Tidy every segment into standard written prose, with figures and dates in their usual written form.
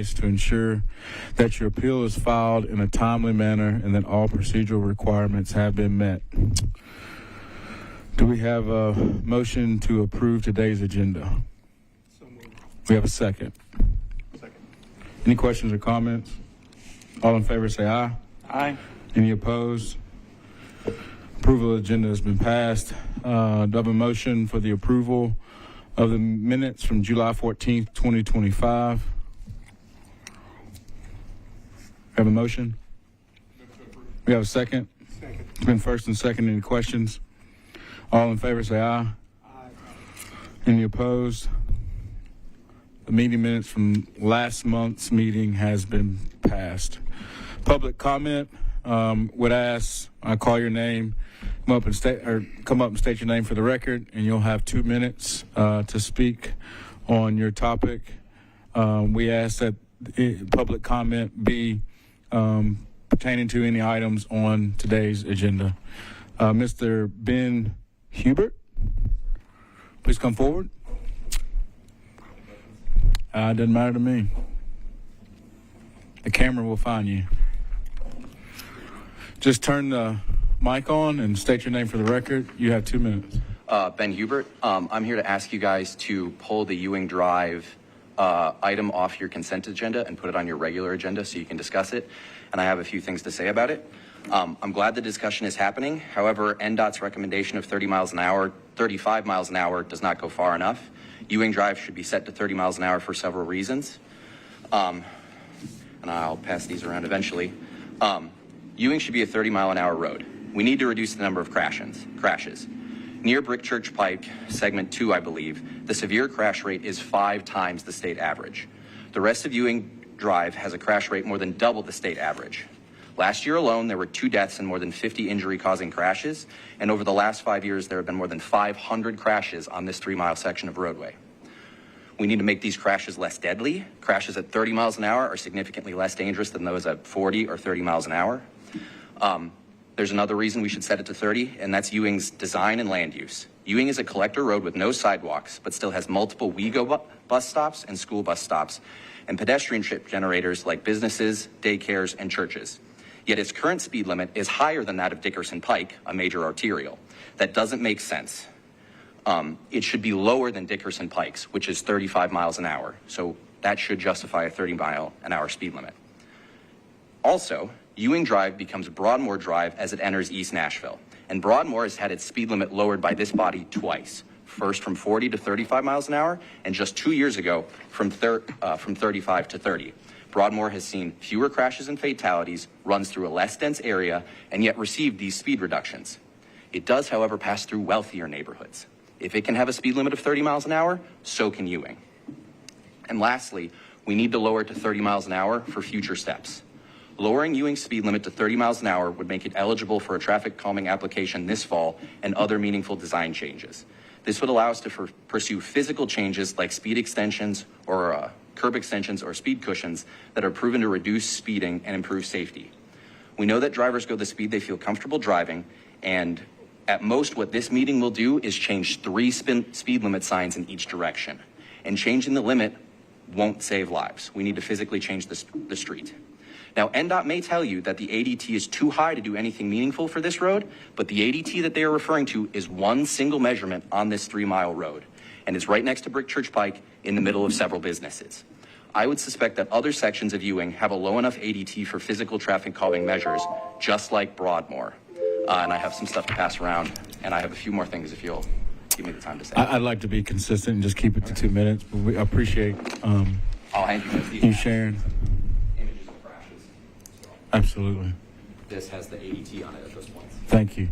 to ensure that your appeal is filed in a timely manner and that all procedural requirements have been met. Do we have a motion to approve today's agenda? So moved. We have a second. Second. Any questions or comments? All in favor say aye. Aye. Any opposed? Approval of the agenda has been passed. Do I have a motion for the approval of the minutes from July 14th, 2025? We have a motion? We have a second? Second. It's been first and second. Any questions? All in favor say aye. Aye. Any opposed? The meeting minutes from last month's meeting has been passed. Public comment, would ask, I call your name, come up and state your name for the record, and you'll have 2 minutes to speak on your topic. We ask that public comment be pertaining to any items on today's agenda. Mr. Ben Hubert, please come forward. Doesn't matter to me. The camera will find you. Just turn the mic on and state your name for the record. You have 2 minutes. Ben Hubert. I'm here to ask you guys to pull the Euing Drive item off your consent agenda and put it on your regular agenda so you can discuss it. And I have a few things to say about it. I'm glad the discussion is happening. However, NDOT's recommendation of 35 miles an hour does not go far enough. Euing Drive should be set to 30 miles an hour for several reasons. And I'll pass these around eventually. Euing should be a 30-mile-an-hour road. We need to reduce the number of crashes. Near Brick Church Pike, segment 2, I believe, the severe crash rate is 5 times the state average. The rest of Euing Drive has a crash rate more than double the state average. Last year alone, there were 2 deaths and more than 50 injury-causing crashes, and over the last 5 years, there have been more than 500 crashes on this 3-mile section of roadway. We need to make these crashes less deadly. Crashes at 30 miles an hour are significantly less dangerous than those at 40 or 30 miles an hour. There's another reason we should set it to 30, and that's Ewing's design and land use. Ewing is a collector road with no sidewalks, but still has multiple WeGo bus stops and school bus stops, and pedestrian trip generators like businesses, daycares, and churches. Yet its current speed limit is higher than that of Dickerson Pike, a major arterial. That doesn't make sense. It should be lower than Dickerson Pike's, which is 35 miles an hour. So that should justify a 30-mile-an-hour speed limit. Also, Euing Drive becomes Broadmoor Drive as it enters East Nashville. And Broadmoor has had its speed limit lowered by this body twice. First from 40 to 35 miles an hour, and just 2 years ago from 35 to 30. Broadmoor has seen fewer crashes and fatalities, runs through a less dense area, and yet received these speed reductions. It does, however, pass through wealthier neighborhoods. If it can have a speed limit of 30 miles an hour, so can Euing. And lastly, we need to lower it to 30 miles an hour for future steps. Lowering Ewing's speed limit to 30 miles an hour would make it eligible for a traffic calming application this fall and other meaningful design changes. This would allow us to pursue physical changes like speed extensions or curb extensions or speed cushions that are proven to reduce speeding and improve safety. We know that drivers go the speed they feel comfortable driving, and at most what this meeting will do is change 3 speed limit signs in each direction. And changing the limit won't save lives. We need to physically change the street. Now, NDOT may tell you that the ADT is too high to do anything meaningful for this road, but the ADT that they are referring to is one single measurement on this 3-mile road, and it's right next to Brick Church Pike in the middle of several businesses. I would suspect that other sections of Euing have a low enough ADT for physical traffic calming measures, just like Broadmoor. And I have some stuff to pass around, and I have a few more things if you'll give me the time to say. I'd like to be consistent and just keep it to 2 minutes, but we appreciate I'll hand you sharing. Images of crashes. So Absolutely. this has the ADT on it at those points. Thank you.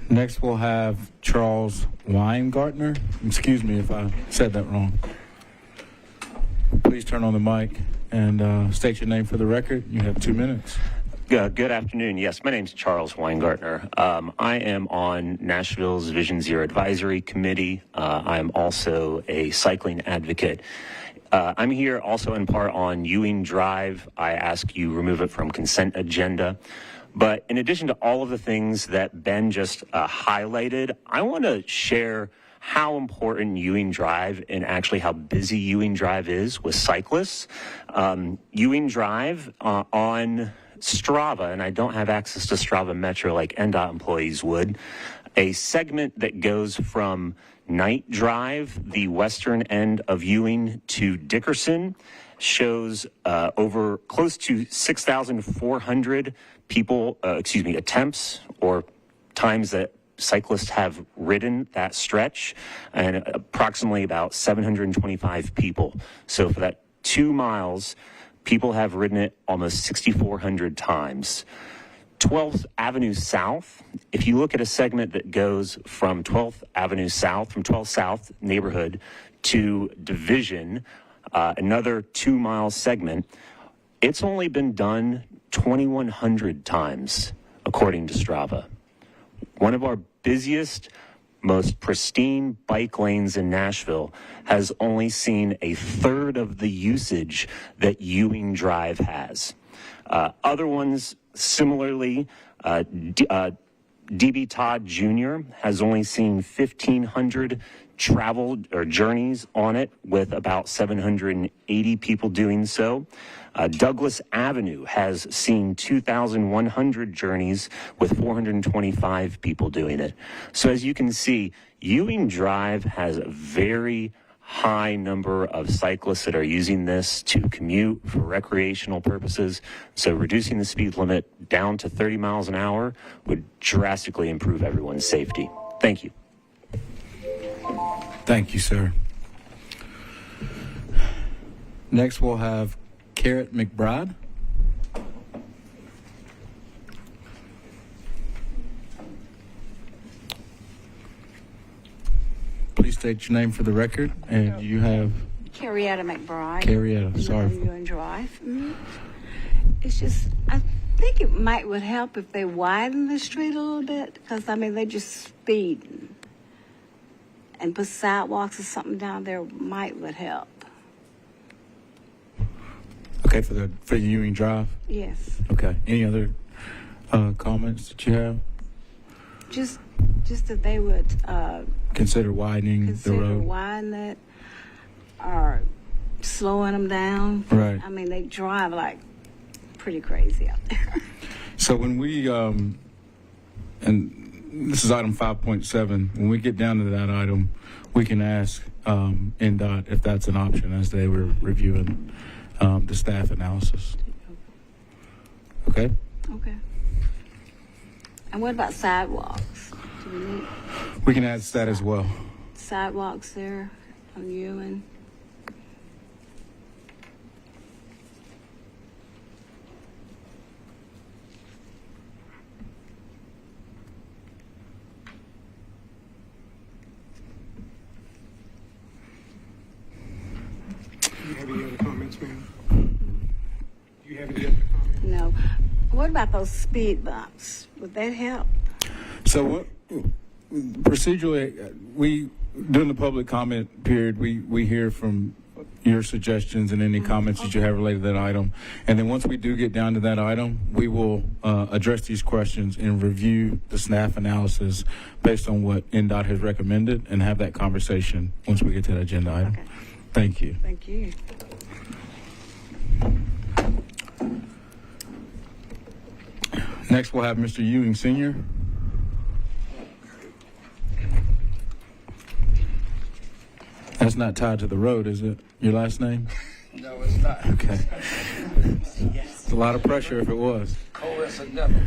Next, we'll have Charles Weingartner. Excuse me if I said that wrong. Please turn on the mic and state your name for the record. You have 2 minutes. Good afternoon. Yes, my name is Charles Weingartner. I am on Nashville's Vision Zero Advisory Committee. I am also a cycling advocate. I'm here also in part on Euing Drive. I ask you remove it from consent agenda. But in addition to all of the things that Ben just highlighted, I want to share how important Euing Drive and actually how busy Euing Drive is with cyclists. Euing Drive on Strava, and I don't have access to Strava Metro like NDOT employees would, a segment that goes from Night Drive, the western end of Euing, to Dickerson, shows over close to 6,400 attempts or times that cyclists have ridden that stretch, and approximately about 725 people. So for that 2 miles, people have ridden it almost 6,400 times. 12th Avenue South, if you look at a segment that goes from 12th Avenue South, from 12th South neighborhood to Division, another 2 mile segment, it's only been done 2,100 times, according to Strava. One of our busiest, most pristine bike lanes in Nashville has only seen a third of the usage that Euing Drive has. Other ones, similarly, DB Todd Jr. has only seen 1,500 traveled or journeys on it, with about 780 people doing so. Douglas Avenue has seen 2,100 journeys with 425 people doing it. So as you can see, Euing Drive has a very high number of cyclists that are using this to commute for recreational purposes. So reducing the speed limit down to 30 miles an hour would drastically improve everyone's safety. Thank you. Thank you, sir. Next, we'll have Carrot McBride. Please state your name for the record, and you have Carrietta McBride. Carrietta, sorry. Euing Drive. It's just, I think it would help if they widen the street a little bit, because I mean they just speeding, and put sidewalks or something down there would help. Okay, for the Euing Drive. Yes. Okay. Any other comments that you have? Just that they would Consider widening the road. widening it or slowing them down. Right. I mean, they drive like pretty crazy out there. So when we, and this is item 5.7, when we get down to that item, we can ask NDOT if that's an option as they were reviewing the staff analysis. Okay? Okay. And what about sidewalks? Do we need We can add that as well. sidewalks there on Euing? Do you have any other comments, ma'am? Do you have any other comments? No. What about those speed bumps? Would that help? So what, procedurally, we, during the public comment period, we hear from your suggestions and any comments that you have related to that item. And then once we do get down to that item, we will address these questions and review the staff analysis based on what NDOT has recommended and have that conversation once we get to that agenda item. Okay. Thank you. Thank you. Next, we'll have Mr. Euing Sr. That's not tied to the road, is it? Your last name? No, it's not. Okay. It's a lot of pressure if it was. Coincidental.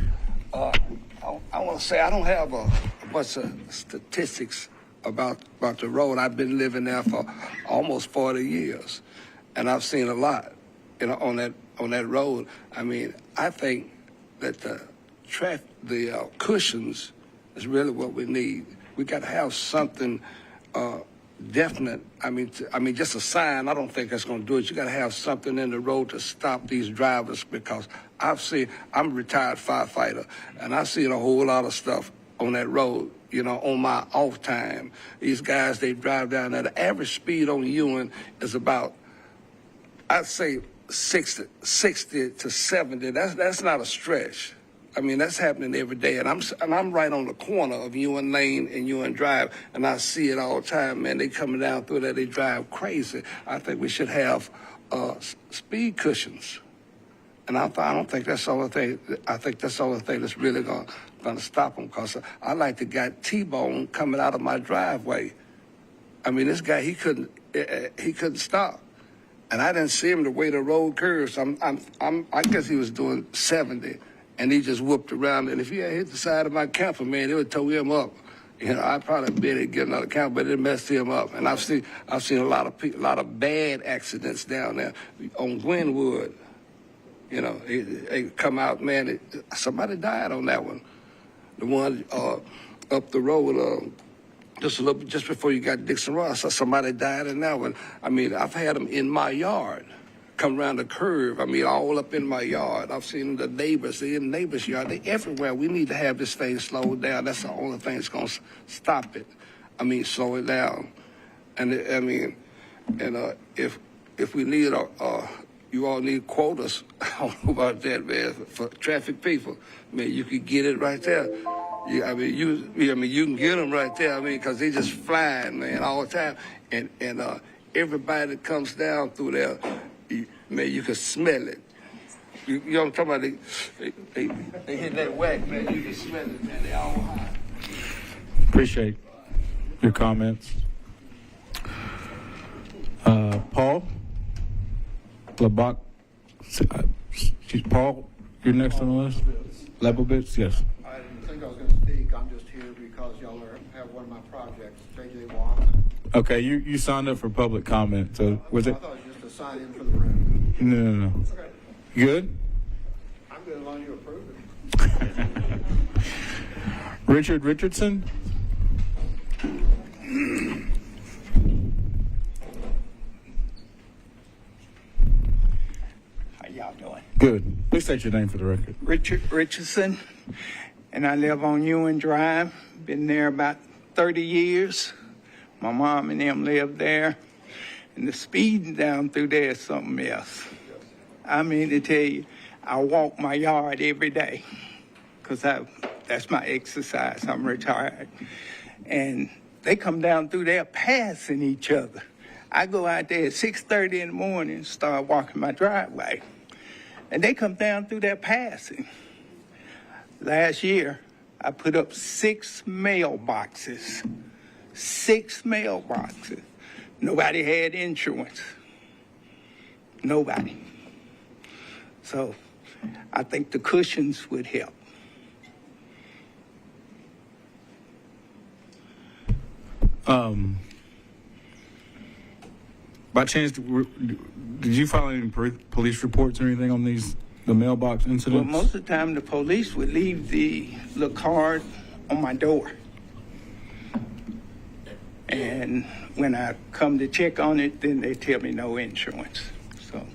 I want to say I don't have a bunch of statistics about the road. I've been living there for almost 40 years, and I've seen a lot, on that road. I mean, I think that the cushions is really what we need. We got to have something definite. I mean, just a sign, I don't think that's going to do it. You got to have something in the road to stop these drivers, because I'm a retired firefighter, and I've seen a whole lot of stuff on that road, on my off time. These guys, they drive down there. The average speed on Euing is about, I'd say, 60 to 70. That's not a stretch. I mean, that's happening every day, and I'm right on the corner of Euing Lane and Euing Drive, and I see it all the time. Man, they coming down through there, they drive crazy. I think we should have speed cushions, and I don't think that's the only thing. I think that's the only thing that's really gonna stop them. Cause I like the guy T-Bone coming out of my driveway. I mean, this guy he couldn't stop. And I didn't see him the way the road curves. I guess he was doing 70, and he just whooped around. And if he had hit the side of my camper, man, it would tow him up. You know, I'd probably be able to get another camper, but it messed him up. And I've seen a lot of bad accidents down there on Glenwood. You know, they come out, man. Somebody died on that one. The one up the road. Just before you got Dixon Ross, somebody died in that one. I mean, I've had them in my yard, come around the curve. I mean, all up in my yard. I've seen the neighbors, they're in the neighbors' yard. They everywhere. We need to have this thing slowed down. That's the only thing that's going to stop it. I mean, slow it down. And if we need you all need quotas. I don't know about that, man. For traffic people, man, you could get it right there. Yeah, you can get them right there. I mean, because they just flying, man, all the time. And everybody that comes down through there, man, you can smell it. You know what I'm talking about? They hit that whack, man. You can smell it, man. They all high. Appreciate your comments. Paul Lebach. Paul, you're next on the list. Lebovitz, yes. I didn't think I was going to speak. I'm just here because y'all have one of my projects, J.J. Watson. Okay, you signed up for public comment. So was it? I thought it was just a sign in for the room. No. Okay. You good? I'm good as long as you approve it. Richard Richardson. How y'all doing? Good. Please state your name for the record. Richard Richardson, and I live on Euing Drive. Been there about 30 years. My mom and them live there, and the speeding down through there is something else. I mean to tell you, I walk my yard every day because that's my exercise. I'm retired, and they come down through there passing each other. I go out there at 6:30 in the morning and start walking my driveway. And they come down through there passing. Last year, I put up 6 mailboxes. 6 mailboxes. Nobody had insurance. Nobody. So I think the cushions would help. By chance, did you file any police reports or anything on the mailbox Well, incidents? most of the time, the police would leave the little card on my door. And when I come to check on it, then they tell me no insurance. So.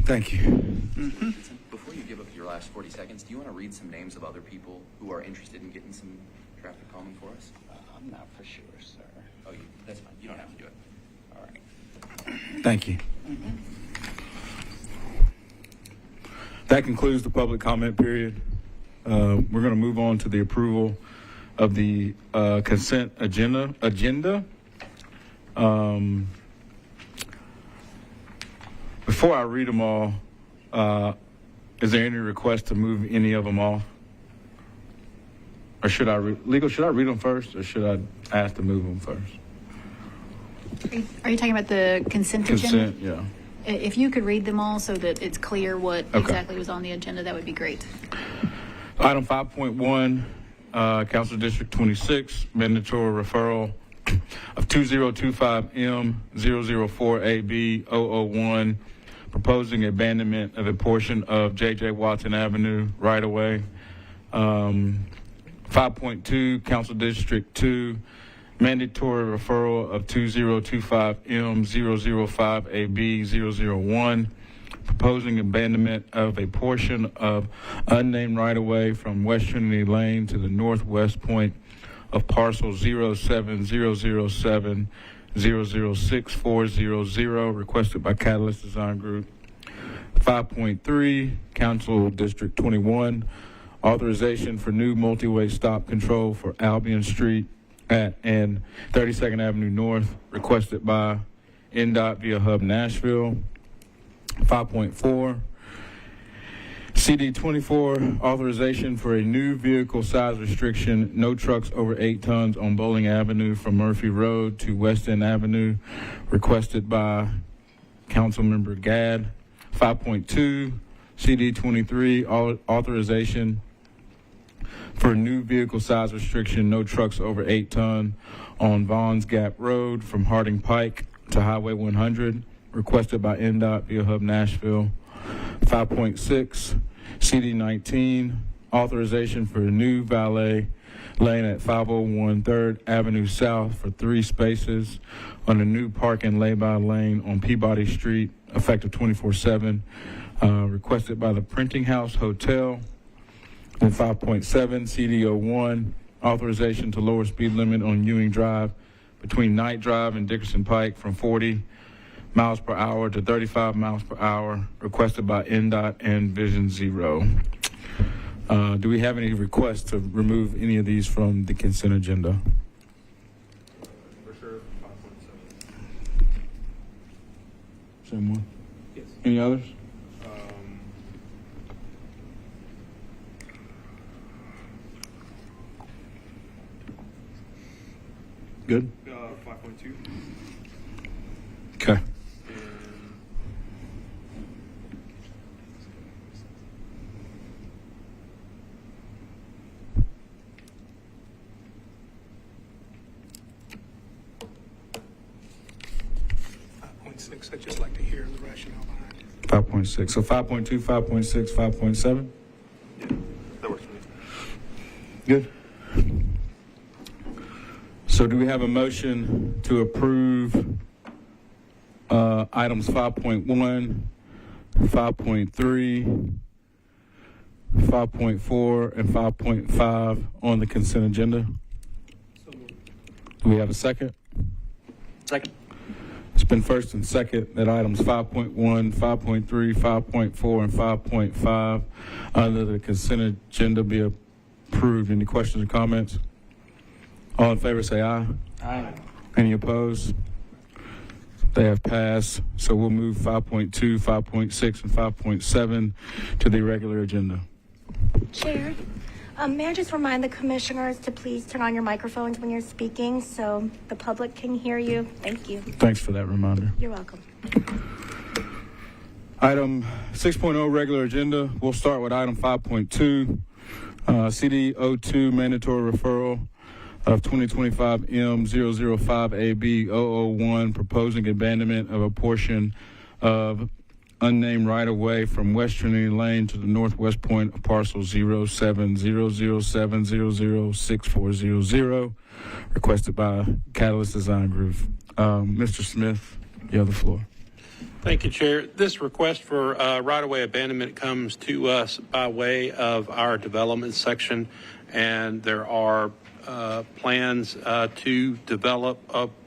Thank you. Mm-hmm. Before you give up your last 40 seconds, do you want to read some names of other people who are interested in getting some traffic calming for us? I'm not for sure, sir. Oh, that's fine. You don't have to do it. All right. Thank you. That concludes the public comment period. We're going to move on to the approval of the consent agenda. Before I read them all, is there any request to move any of them off? Or should I read them first, or should I ask to move them first? Are you talking about the consent agenda? Consent, yeah. If you could read them all so that it's clear what Okay. exactly was on the agenda, that would be great. Item 5.1, Council District 26, mandatory referral of 2025M004AB001, proposing abandonment of a portion of J.J. Watson Avenue right-of-way. 5.2, Council District 2, mandatory referral of 2025M005AB001, proposing abandonment of a portion of unnamed right-of-way from West Trinity Lane to the northwest point of parcel 07007 006400, requested by Catalyst Design Group. 5.3, Council District 21, authorization for new multi-way stop control for Albion Street and 32nd Avenue North, requested by NDOT via Hub Nashville. 5.4, CD24, authorization for a new vehicle size restriction, no trucks over 8 tons on Bowling Avenue from Murphy Road to West End Avenue, requested by Councilmember Gadd. 5.2, CD23, authorization for a new vehicle size restriction, no trucks over 8 ton on Vaughn's Gap Road from Harding Pike to Highway 100, requested by NDOT via Hub Nashville. 5.6, CD19, authorization for a new valet lane at 501 3rd Avenue South for 3 spaces on a new park and lay-by lane on Peabody Street, effective 24/7, requested by the Printing House Hotel. And 5.7, CD01, authorization to lower speed limit on Euing Drive between Knight Drive and Dickerson Pike from 40 miles per hour to 35 miles per hour, requested by NDOT and Vision Zero. Do we have any requests to remove any of these from the consent agenda? For sure, 5.7. Same one. Yes. Any others? Good. 5.2. Okay. I'd just like to hear the rationale behind it. 5.6. So 5.2, 5.6, 5.7? Yeah, that works for me. Good. So do we have a motion to approve items 5.1, 5.3, 5.4, and 5.5 on the consent agenda? So moved. Do we have a second? Second. It's been first and second that items 5.1, 5.3, 5.4, and 5.5 under the consent agenda be approved. Any questions or comments? All in favor say aye. Aye. Any opposed? They have passed. So we'll move 5.2, 5.6, and 5.7 to the regular agenda. Chair, may I just remind the commissioners to please turn on your microphones when you're speaking so the public can hear you? Thank you. Thanks for that reminder. You're welcome. Item 6.0 regular agenda. We'll start with item 5.2, CD02 mandatory referral of 2025 M005AB001, proposing abandonment of a portion of unnamed right-of-way from West Trinity Lane to the northwest point of parcel 0700700640, requested by Catalyst Design Group. Mr. Smith, you have the floor. Thank you, Chair. This request for right-of-way abandonment comes to us by way of our development section, and there are plans to develop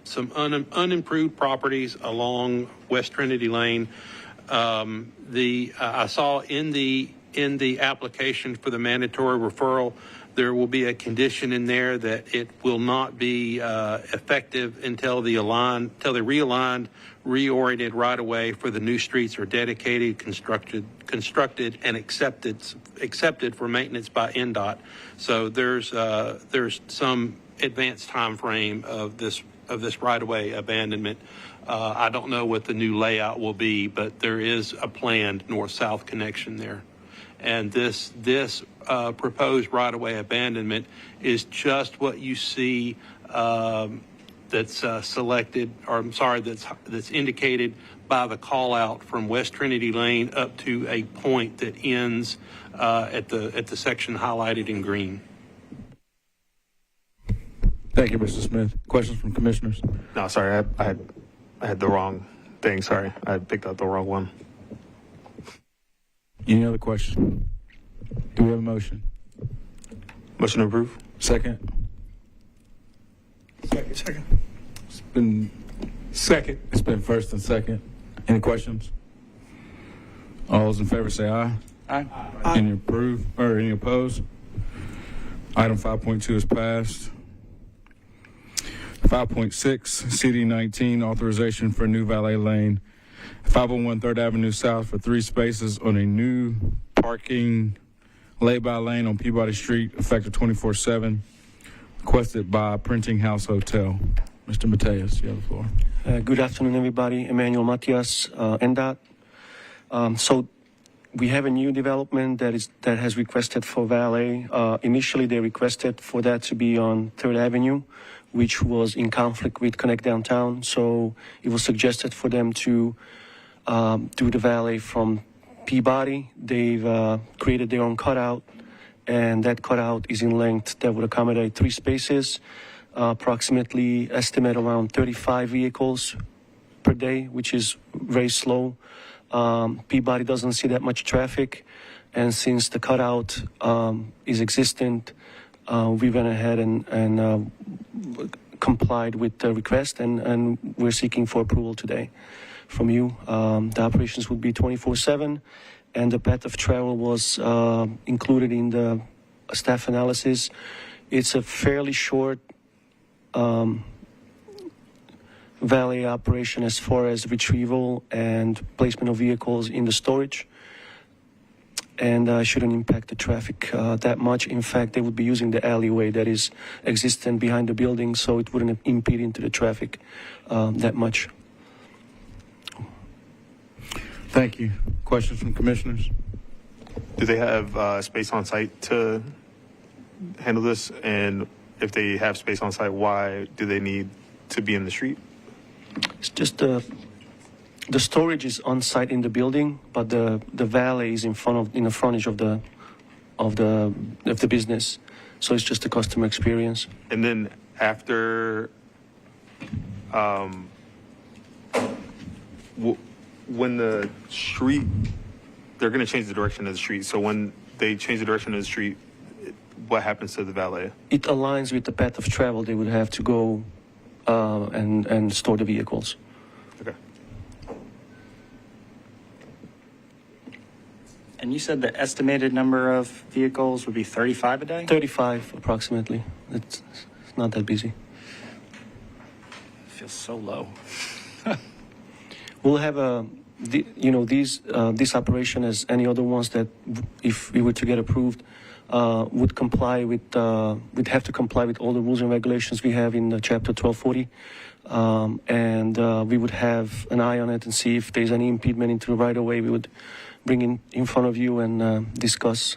some unimproved properties along West Trinity Lane. I saw in the application for the mandatory referral, there will be a condition in there that it will not be effective until the realigned, reoriented right-of-way for the new streets are dedicated, constructed, and accepted for maintenance by NDOT. So there's some advanced time frame of this right-of-way abandonment. I don't know what the new layout will be, but there is a planned north-south connection there. And this proposed right-of-way abandonment is just what you see that's selected, or I'm sorry, that's indicated by the call out from West Trinity Lane up to a point that ends at the section highlighted in green. Thank you, Mr. Smith. Questions from commissioners? No, sorry, I had the wrong thing. Sorry, I picked up the wrong one. Any other questions? Do we have a motion? Motion to approve. Second? Second. It's been Second. It's been first and second. Any questions? All those in favor say aye. Aye. Any approve or any opposed? Item 5.2 is passed. 5.6, CD 19, authorization for a new valet lane, 501 3rd Avenue South for 3 spaces on a new parking lay-by lane on Peabody Street, effective 24/7, requested by Printing House Hotel. Mr. Mateus, you have the floor. Good afternoon, everybody. Emmanuel Matias, NDOT. So we have a new development that has requested for valet. Initially, they requested for that to be on 3rd Avenue, which was in conflict with Connect Downtown. So it was suggested for them to do the valet from Peabody. They've created their own cutout, and that cutout is in length that would accommodate 3 spaces, approximately estimate around 35 vehicles per day, which is very slow. Peabody doesn't see that much traffic, and since the cutout is existent, we went ahead and complied with the request, and we're seeking for approval today from you. The operations would be 24/7, and the path of travel was included in the staff analysis. It's a fairly short valet operation as far as retrieval and placement of vehicles in the storage, and shouldn't impact the traffic that much. In fact, they would be using the alleyway that is existent behind the building, so it wouldn't impede into the traffic that much. Thank you. Questions from commissioners? Do they have space on site to handle this? And if they have space on site, why do they need to be in the street? It's just the storage is on site in the building, but the valet is in the frontage of the business. So it's just a customer experience. And then after, when the street, they're going to change the direction of the street. So when they change the direction of the street, what happens to the valet? It aligns with the path of travel. They would have to go and store the vehicles. Okay. And you said the estimated number of vehicles would be 35 a day? 35 approximately. It's not that busy. It feels so low. We'll have this operation, as any other ones that, if we were to get approved, would comply with, we'd have to comply with all the rules and regulations we have in Chapter 1240. And we would have an eye on it and see if there's any impediment into the right-of-way. We would bring in front of you and discuss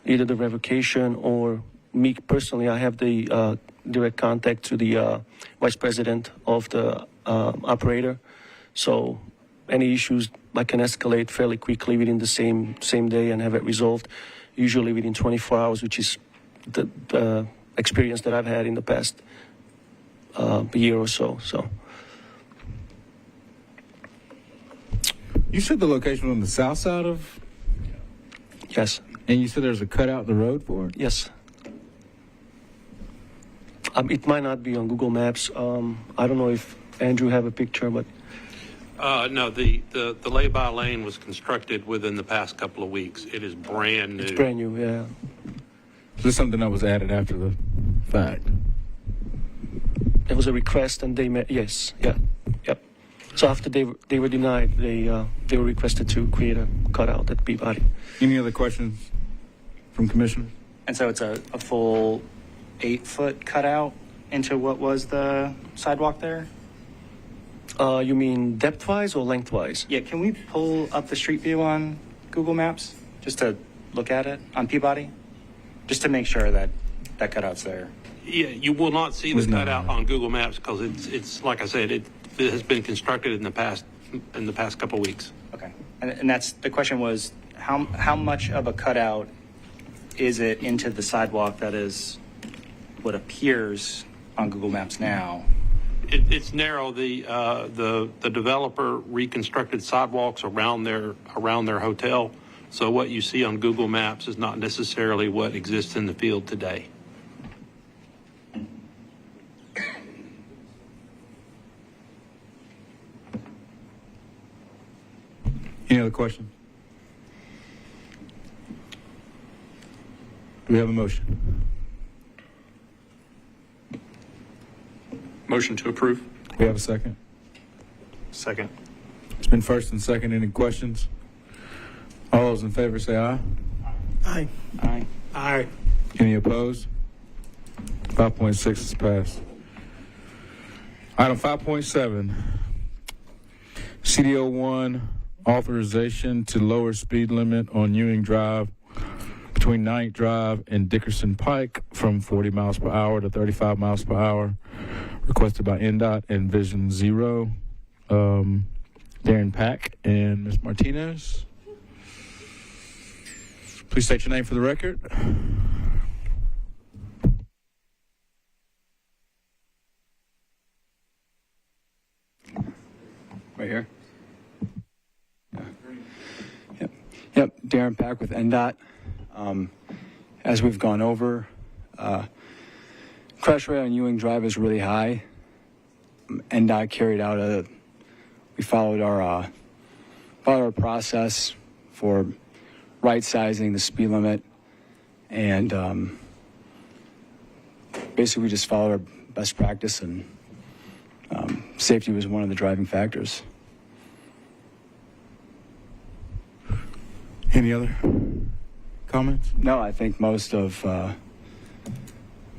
either the revocation or me personally. I have the direct contact to the vice president of the operator. So any issues I can escalate fairly quickly within the same day and have it resolved, usually within 24 hours, which is the experience that I've had in the past year or so. So. You said the location on the south side of? Yes. And you said there's a cutout the road for it? Yes. It might not be on Google Maps. I don't know if Andrew have a picture, but. No, the lay-by lane was constructed within the past couple of weeks. It is brand new. It's brand new, yeah. This is something that was added after the fact. It was a request, and they met. Yes, yeah, yep. So after they were denied, they were requested to create a cutout at Peabody. Any other questions from commissioners? And so it's a full 8-foot cutout into what was the sidewalk there? You mean depth-wise or length-wise? Yeah, can we pull up the street view on Google Maps just to look at it on Peabody? Just to make sure that that cutout's there. Yeah, you will not see the cutout on Google Maps because it's like I said, it has been constructed in the past couple of weeks. Okay, and that's the question was how much of a cutout is it into the sidewalk that is what appears on Google Maps now? It's narrow. The developer reconstructed sidewalks around their hotel. So what you see on Google Maps is not necessarily what exists in the field today. questions? Do we have a motion? Motion to approve. We have a second. Second. It's been first and second. Any questions? All those in favor say aye. Aye. Aye. Aye. Any opposed? 5.6 is passed. Item 5.7, CDO1 authorization to lower speed limit on Euing Drive between Ninth Drive and Dickerson Pike from 40 miles per hour to 35 miles per hour, requested by NDOT and Vision Zero. Darren Pack and Ms. Martinez. Please state your name for the record. Right here. Yep. Darren Pack with NDOT. As we've gone over, crash rate on Euing Drive is really high. NDOT carried out we followed our process for right-sizing the speed limit, and basically we just followed our best practice, and safety was one of the driving factors. Any other comments? No, I think most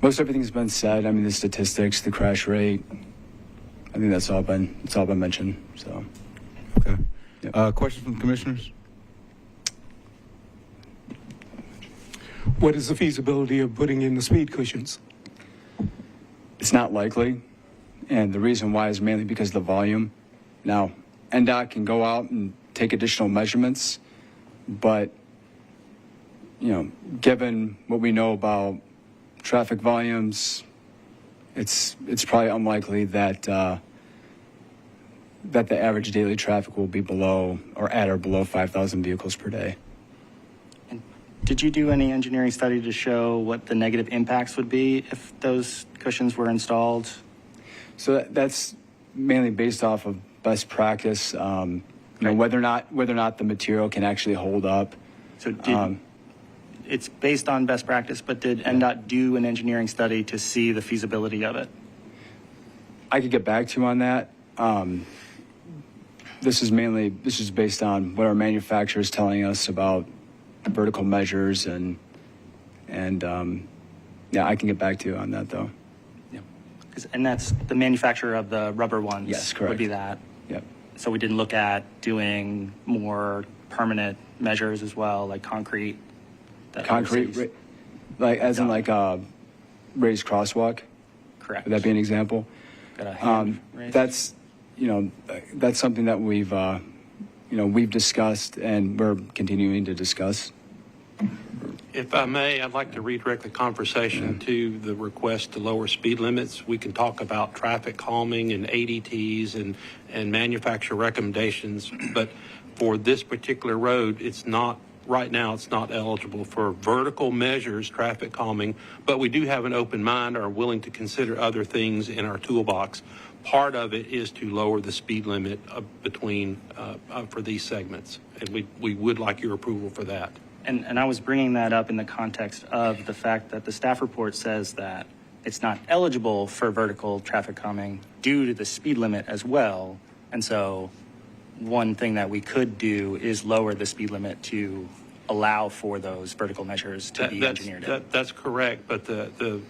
everything's been said. I mean, the statistics, the crash rate, I think it's all been mentioned. So, okay. Yep. Questions from the commissioners? What is the feasibility of putting in the speed cushions? It's not likely, and the reason why is mainly because of the volume. Now, NDOT can go out and take additional measurements, but given what we know about traffic volumes, it's probably unlikely that that the average daily traffic will be below or at or below 5,000 vehicles per day. And did you do any engineering study to show what the negative impacts would be if those cushions were installed? So that's mainly based off of best practice. Whether or not the material can actually hold up. So it's based on best practice, but did NDOT do an engineering study to see the feasibility of it? I could get back to you on that. This is based on what our manufacturer is telling us about vertical measures, and I can get back to you on that though. Yeah, and that's the manufacturer of the rubber ones. Yes, correct. Would be that. Yep. So we didn't look at doing more permanent measures as well, like concrete. Concrete, like as in like a raised crosswalk. Correct. Would that be an example? Got a hand raised? That's that's something that we've discussed and we're continuing to discuss. If I may, I'd like to redirect the conversation to the request to lower speed limits. We can talk about traffic calming and ADTs and manufacturer recommendations, but for this particular road, right now it's not eligible for vertical measures, traffic calming, but we do have an open mind, are willing to consider other things in our toolbox. Part of it is to lower the speed limit for these segments, and we would like your approval for that. And I was bringing that up in the context of the fact that the staff report says that it's not eligible for vertical traffic calming due to the speed limit as well. And so one thing that we could do is lower the speed limit to allow for those vertical measures to be engineered in. That's correct, but the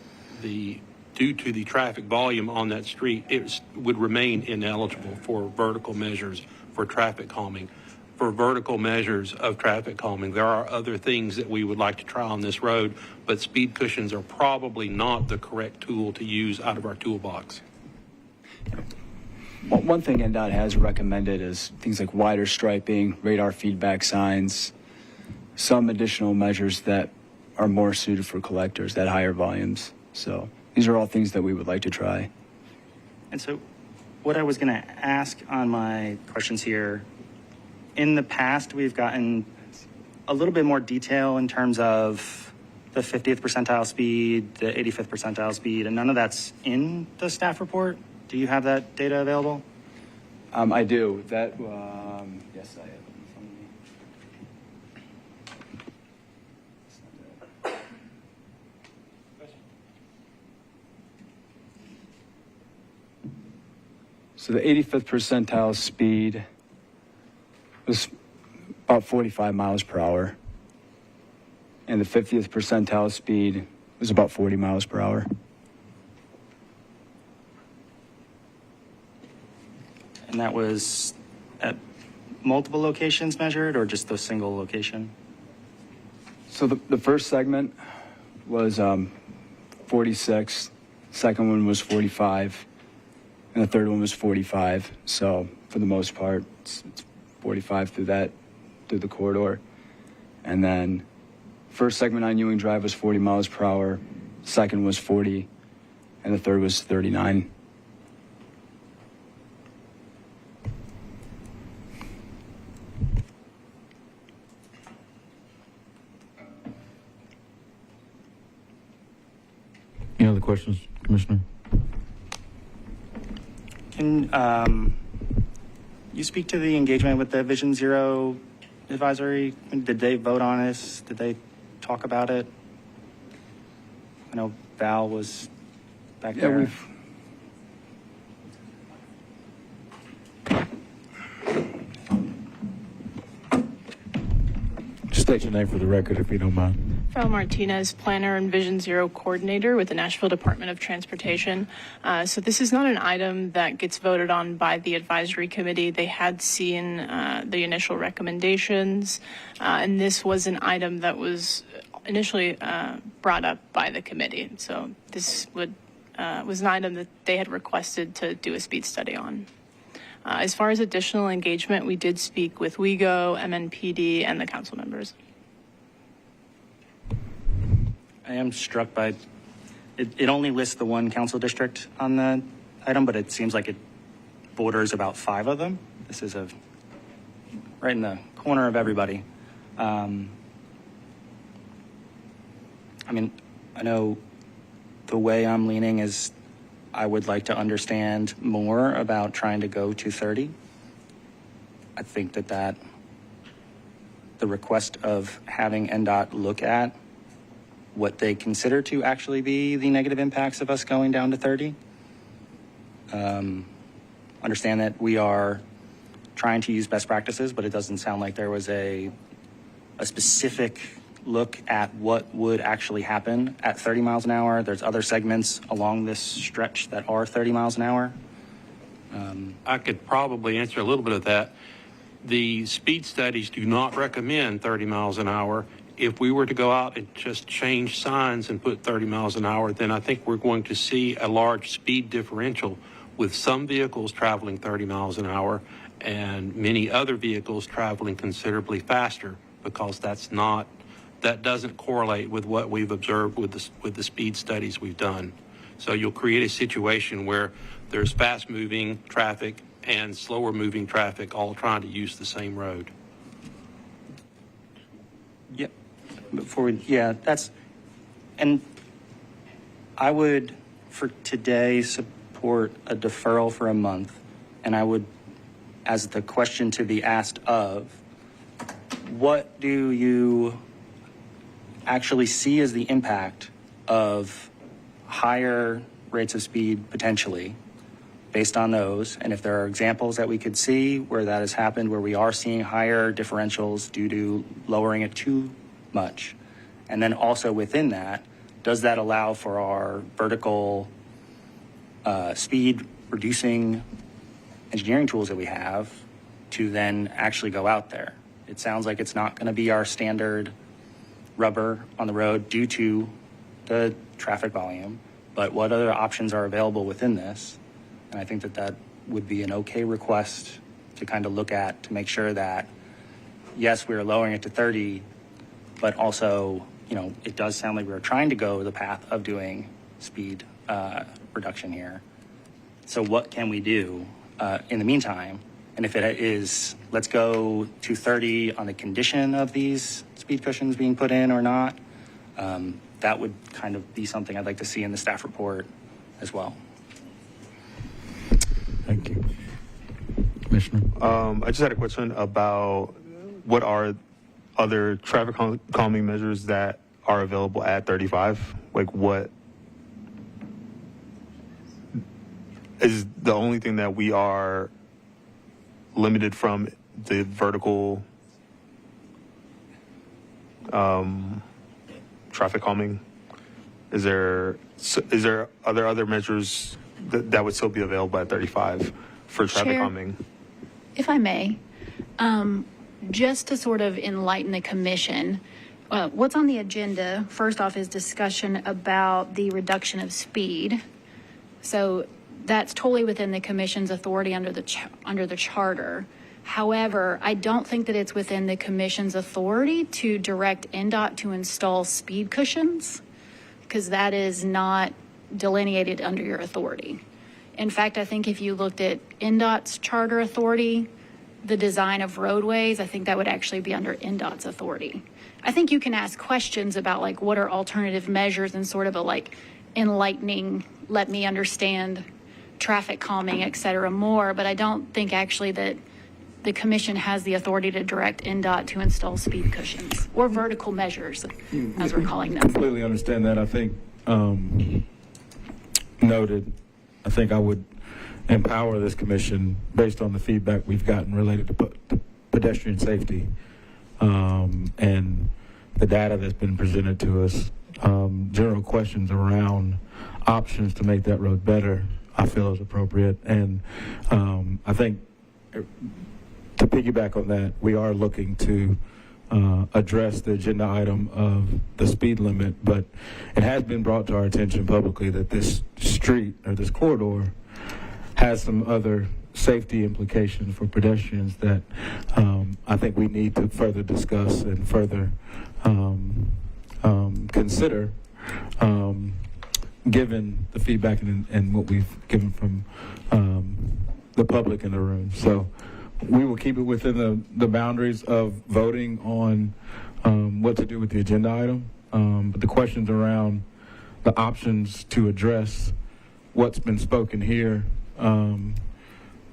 due to the traffic volume on that street, it would remain ineligible for vertical measures for traffic calming. For vertical measures of traffic calming, there are other things that we would like to try on this road, but speed cushions are probably not the correct tool to use out of our toolbox. Well, one thing NDOT has recommended is things like wider striping, radar feedback signs, some additional measures that are more suited for collectors at higher volumes. So these are all things that we would like to try. And so what I was going to ask on my questions here, in the past, we've gotten a little bit more detail in terms of the 50th percentile speed, the 85th percentile speed, and none of that's in the staff report. Do you have that data available? I do. That yes, I have it in front of me. So the 85th percentile speed was about 45 miles per hour. And the 50th percentile speed was about 40 miles per hour. And that was at multiple locations measured or just the single location? So the first segment was 46, second one was 45, and the third one was 45. So for the most part, it's 45 through the corridor. And then first segment on Euing Drive was 40 miles per hour, second was 40, and the third was 39. Any other questions, Commissioner? Can you speak to the engagement with the Vision Zero advisory? Did they vote on this? Did they talk about it? I know Val was back there. Just state your name for the record, if you don't mind. Val Martinez, Planner and Vision Zero Coordinator with the Nashville Department of Transportation. So this is not an item that gets voted on by the advisory committee. They had seen the initial recommendations, and this was an item that was initially brought up by the committee. So this was an item that they had requested to do a speed study on. As far as additional engagement, we did speak with WEGO, MNPD, and the council members. I am struck by it only lists the one council district on the item, but it seems like it borders about 5 of them. This is right in the corner of everybody. I mean, I know the way I'm leaning is I would like to understand more about trying to go to 30. I think that the request of having NDOT look at what they consider to actually be the negative impacts of us going down to 30. Understand that we are trying to use best practices, but it doesn't sound like there was a specific look at what would actually happen at 30 miles an hour. There's other segments along this stretch that are 30 miles an hour. I could probably answer a little bit of that. The speed studies do not recommend 30 miles an hour. If we were to go out and just change signs and put 30 miles an hour, then I think we're going to see a large speed differential with some vehicles traveling 30 miles an hour and many other vehicles traveling considerably faster, because that doesn't correlate with what we've observed with the speed studies we've done. So you'll create a situation where there's fast moving traffic and slower moving traffic all trying to use the same road. Yep. And I would, for today, support a deferral for a month. And I would, as the question to be asked of, what do you actually see as the impact of higher rates of speed potentially based on those? And if there are examples that we could see where that has happened, where we are seeing higher differentials due to lowering it too much. And then also within that, does that allow for our vertical speed reducing engineering tools that we have to then actually go out there? It sounds like it's not going to be our standard rubber on the road due to the traffic volume, but what other options are available within this? And I think that would be an okay request to kind of look at to make sure that, yes, we're lowering it to 30, but also, it does sound like we're trying to go the path of doing speed reduction here. So what can we do in the meantime? And if it is, let's go to 30 on the condition of these speed cushions being put in or not, that would kind of be something I'd like to see in the staff report as well. Thank you. Commissioner? I just had a question about what are other traffic calming measures that are available at 35? Like what? is the only thing that we are limited from the vertical traffic calming? Is there other measures that would still be available at 35 for traffic Chair? calming? If I may, just to sort of enlighten the commission, what's on the agenda, first off, is discussion about the reduction of speed. So that's totally within the commission's authority under the charter. However, I don't think that it's within the commission's authority to direct NDOT to install speed cushions, because that is not delineated under your authority. In fact, I think if you looked at NDOT's charter authority, the design of roadways, I think that would actually be under NDOT's authority. I think you can ask questions about like what are alternative measures and sort of a like enlightening, let me understand traffic calming, et cetera, more, but I don't think actually that the commission has the authority to direct NDOT to install speed cushions or vertical measures, as we're calling them. Completely understand that. I think noted. I think I would empower this commission based on the feedback we've gotten related to pedestrian safety and the data that's been presented to us. General questions around options to make that road better, I feel is appropriate. And I think to piggyback on that, we are looking to address the agenda item of the speed limit, but it has been brought to our attention publicly that this street or this corridor has some other safety implications for pedestrians that I think we need to further discuss and further consider given the feedback and what we've given from the public in the room. So we will keep it within the boundaries of voting on what to do with the agenda item. But the questions around the options to address what's been spoken here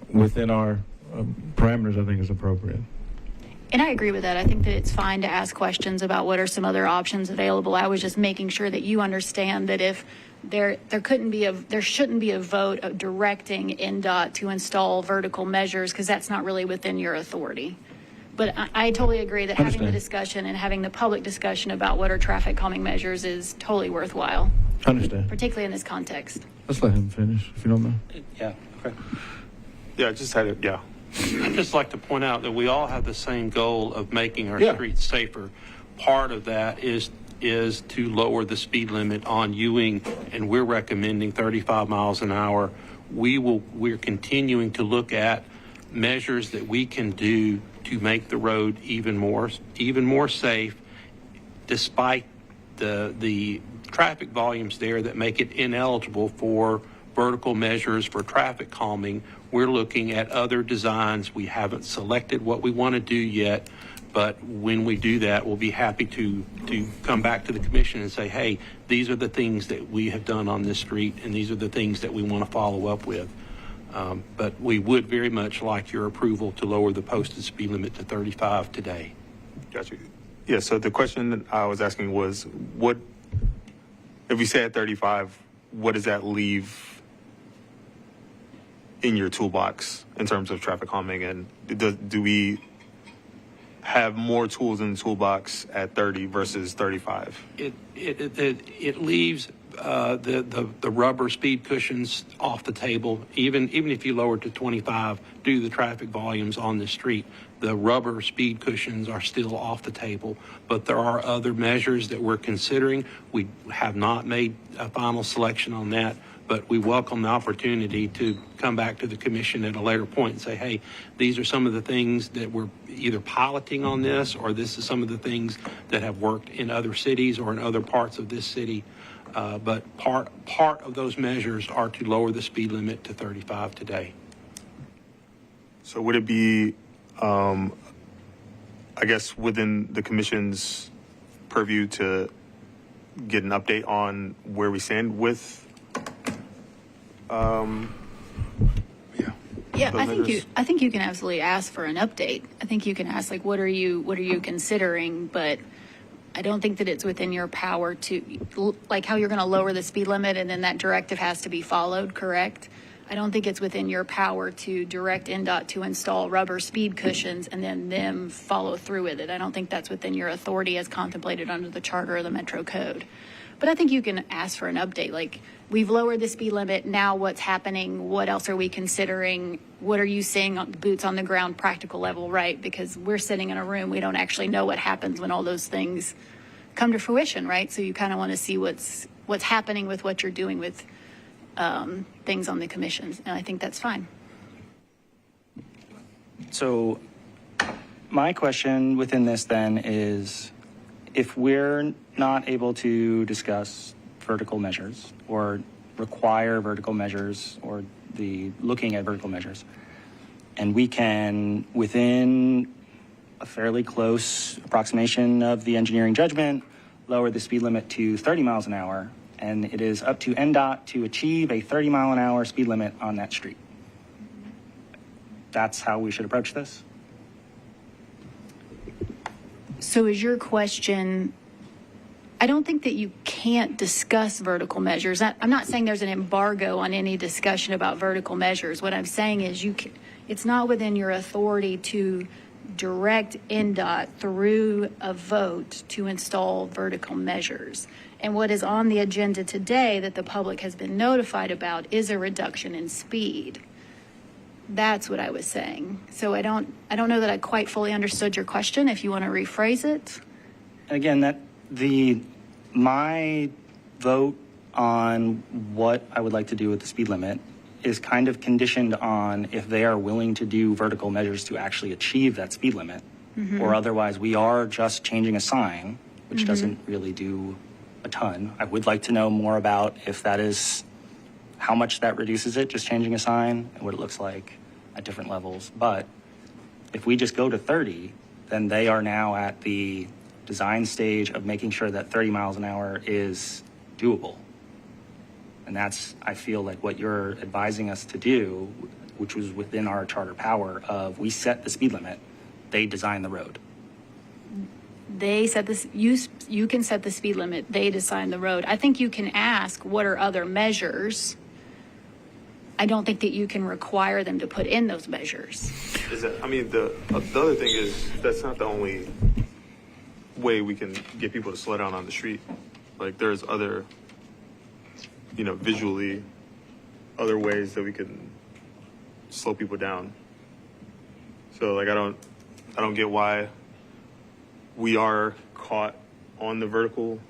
within our parameters, I think is appropriate. And I agree with that. I think that it's fine to ask questions about what are some other options available. I was just making sure that you understand that if there shouldn't be a vote of directing NDOT to install vertical measures, because that's not really within your authority. But I totally agree that having the discussion and having the public discussion about what are traffic calming measures is totally worthwhile. Understand. Particularly in this context. Let's let him finish, if you don't mind. Yeah, okay. Yeah, I just had it. Yeah. I'd just like to point out that we all have the same goal of making our streets safer. Part of that is to lower the speed limit on Euing, and we're recommending 35 miles an hour. We're continuing to look at measures that we can do to make the road even more safe, despite the traffic volumes there that make it ineligible for vertical measures for traffic calming. We're looking at other designs. We haven't selected what we want to do yet, but when we do that, we'll be happy to come back to the commission and say, hey, these are the things that we have done on this street, and these are the things that we want to follow up with. But we would very much like your approval to lower the posted speed limit to 35 today. Gotcha. Yeah, so the question that I was asking was, what, if we say at 35, what does that leave in your toolbox in terms of traffic calming? And do we have more tools in the toolbox at 30 versus 35? It leaves the rubber speed cushions off the table. Even if you lower to 25 due to the traffic volumes on the street, the rubber speed cushions are still off the table. But there are other measures that we're considering. We have not made a final selection on that, but we welcome the opportunity to come back to the commission at a later point and say, hey, these are some of the things that we're either piloting on this, or this is some of the things that have worked in other cities or in other parts of this city. But part of those measures are to lower the speed limit to 35 today. So would it be, I guess, within the commission's purview to get an update on where we stand with Yeah, I think you can absolutely ask for an update. I think you can ask, like, what are you considering? But I don't think that it's within your power to, like, how you're going to lower the speed limit and then that directive has to be followed, correct? I don't think it's within your power to direct NDOT to install rubber speed cushions and then them follow through with it. I don't think that's within your authority as contemplated under the charter or the Metro Code. But I think you can ask for an update, like, we've lowered the speed limit, now what's happening, what else are we considering, what are you seeing on boots on the ground, practical level, right? Because we're sitting in a room, we don't actually know what happens when all those things come to fruition, right? So you kind of want to see what's happening with what you're doing with things on the commissions, and I think that's fine. So my question within this then is, if we're not able to discuss vertical measures or require vertical measures or the looking at vertical measures, and we can, within a fairly close approximation of the engineering judgment, lower the speed limit to 30 miles an hour, and it is up to NDOT to achieve a 30 mile an hour speed limit on that street. That's how we should approach this? So is your question, I don't think that you can't discuss vertical measures. I'm not saying there's an embargo on any discussion about vertical measures. What I'm saying is it's not within your authority to direct NDOT through a vote to install vertical measures. And what is on the agenda today that the public has been notified about is a reduction in speed. That's what I was saying. So I don't know that I quite fully understood your question. If you want to rephrase it. Again, my vote on what I would like to do with the speed limit is kind of conditioned on if they are willing to do vertical measures to actually achieve that speed limit, or otherwise we are just changing a sign, which doesn't really do a ton. I would like to know more about if that is how much that reduces it, just changing a sign, and what it looks like at different levels. But if we just go to 30, then they are now at the design stage of making sure that 30 miles an hour is doable. And that's, I feel like, what you're advising us to do, which was within our charter power of we set the speed limit, they design the road. They set this, you can set the speed limit, they design the road. I think you can ask what are other measures. I don't think that you can require them to put in those measures. The other thing is that's not the only way we can get people to slow down on the street. Like, there's other, visually, other ways that we can slow people down. So, like, I don't get why we are caught on the vertical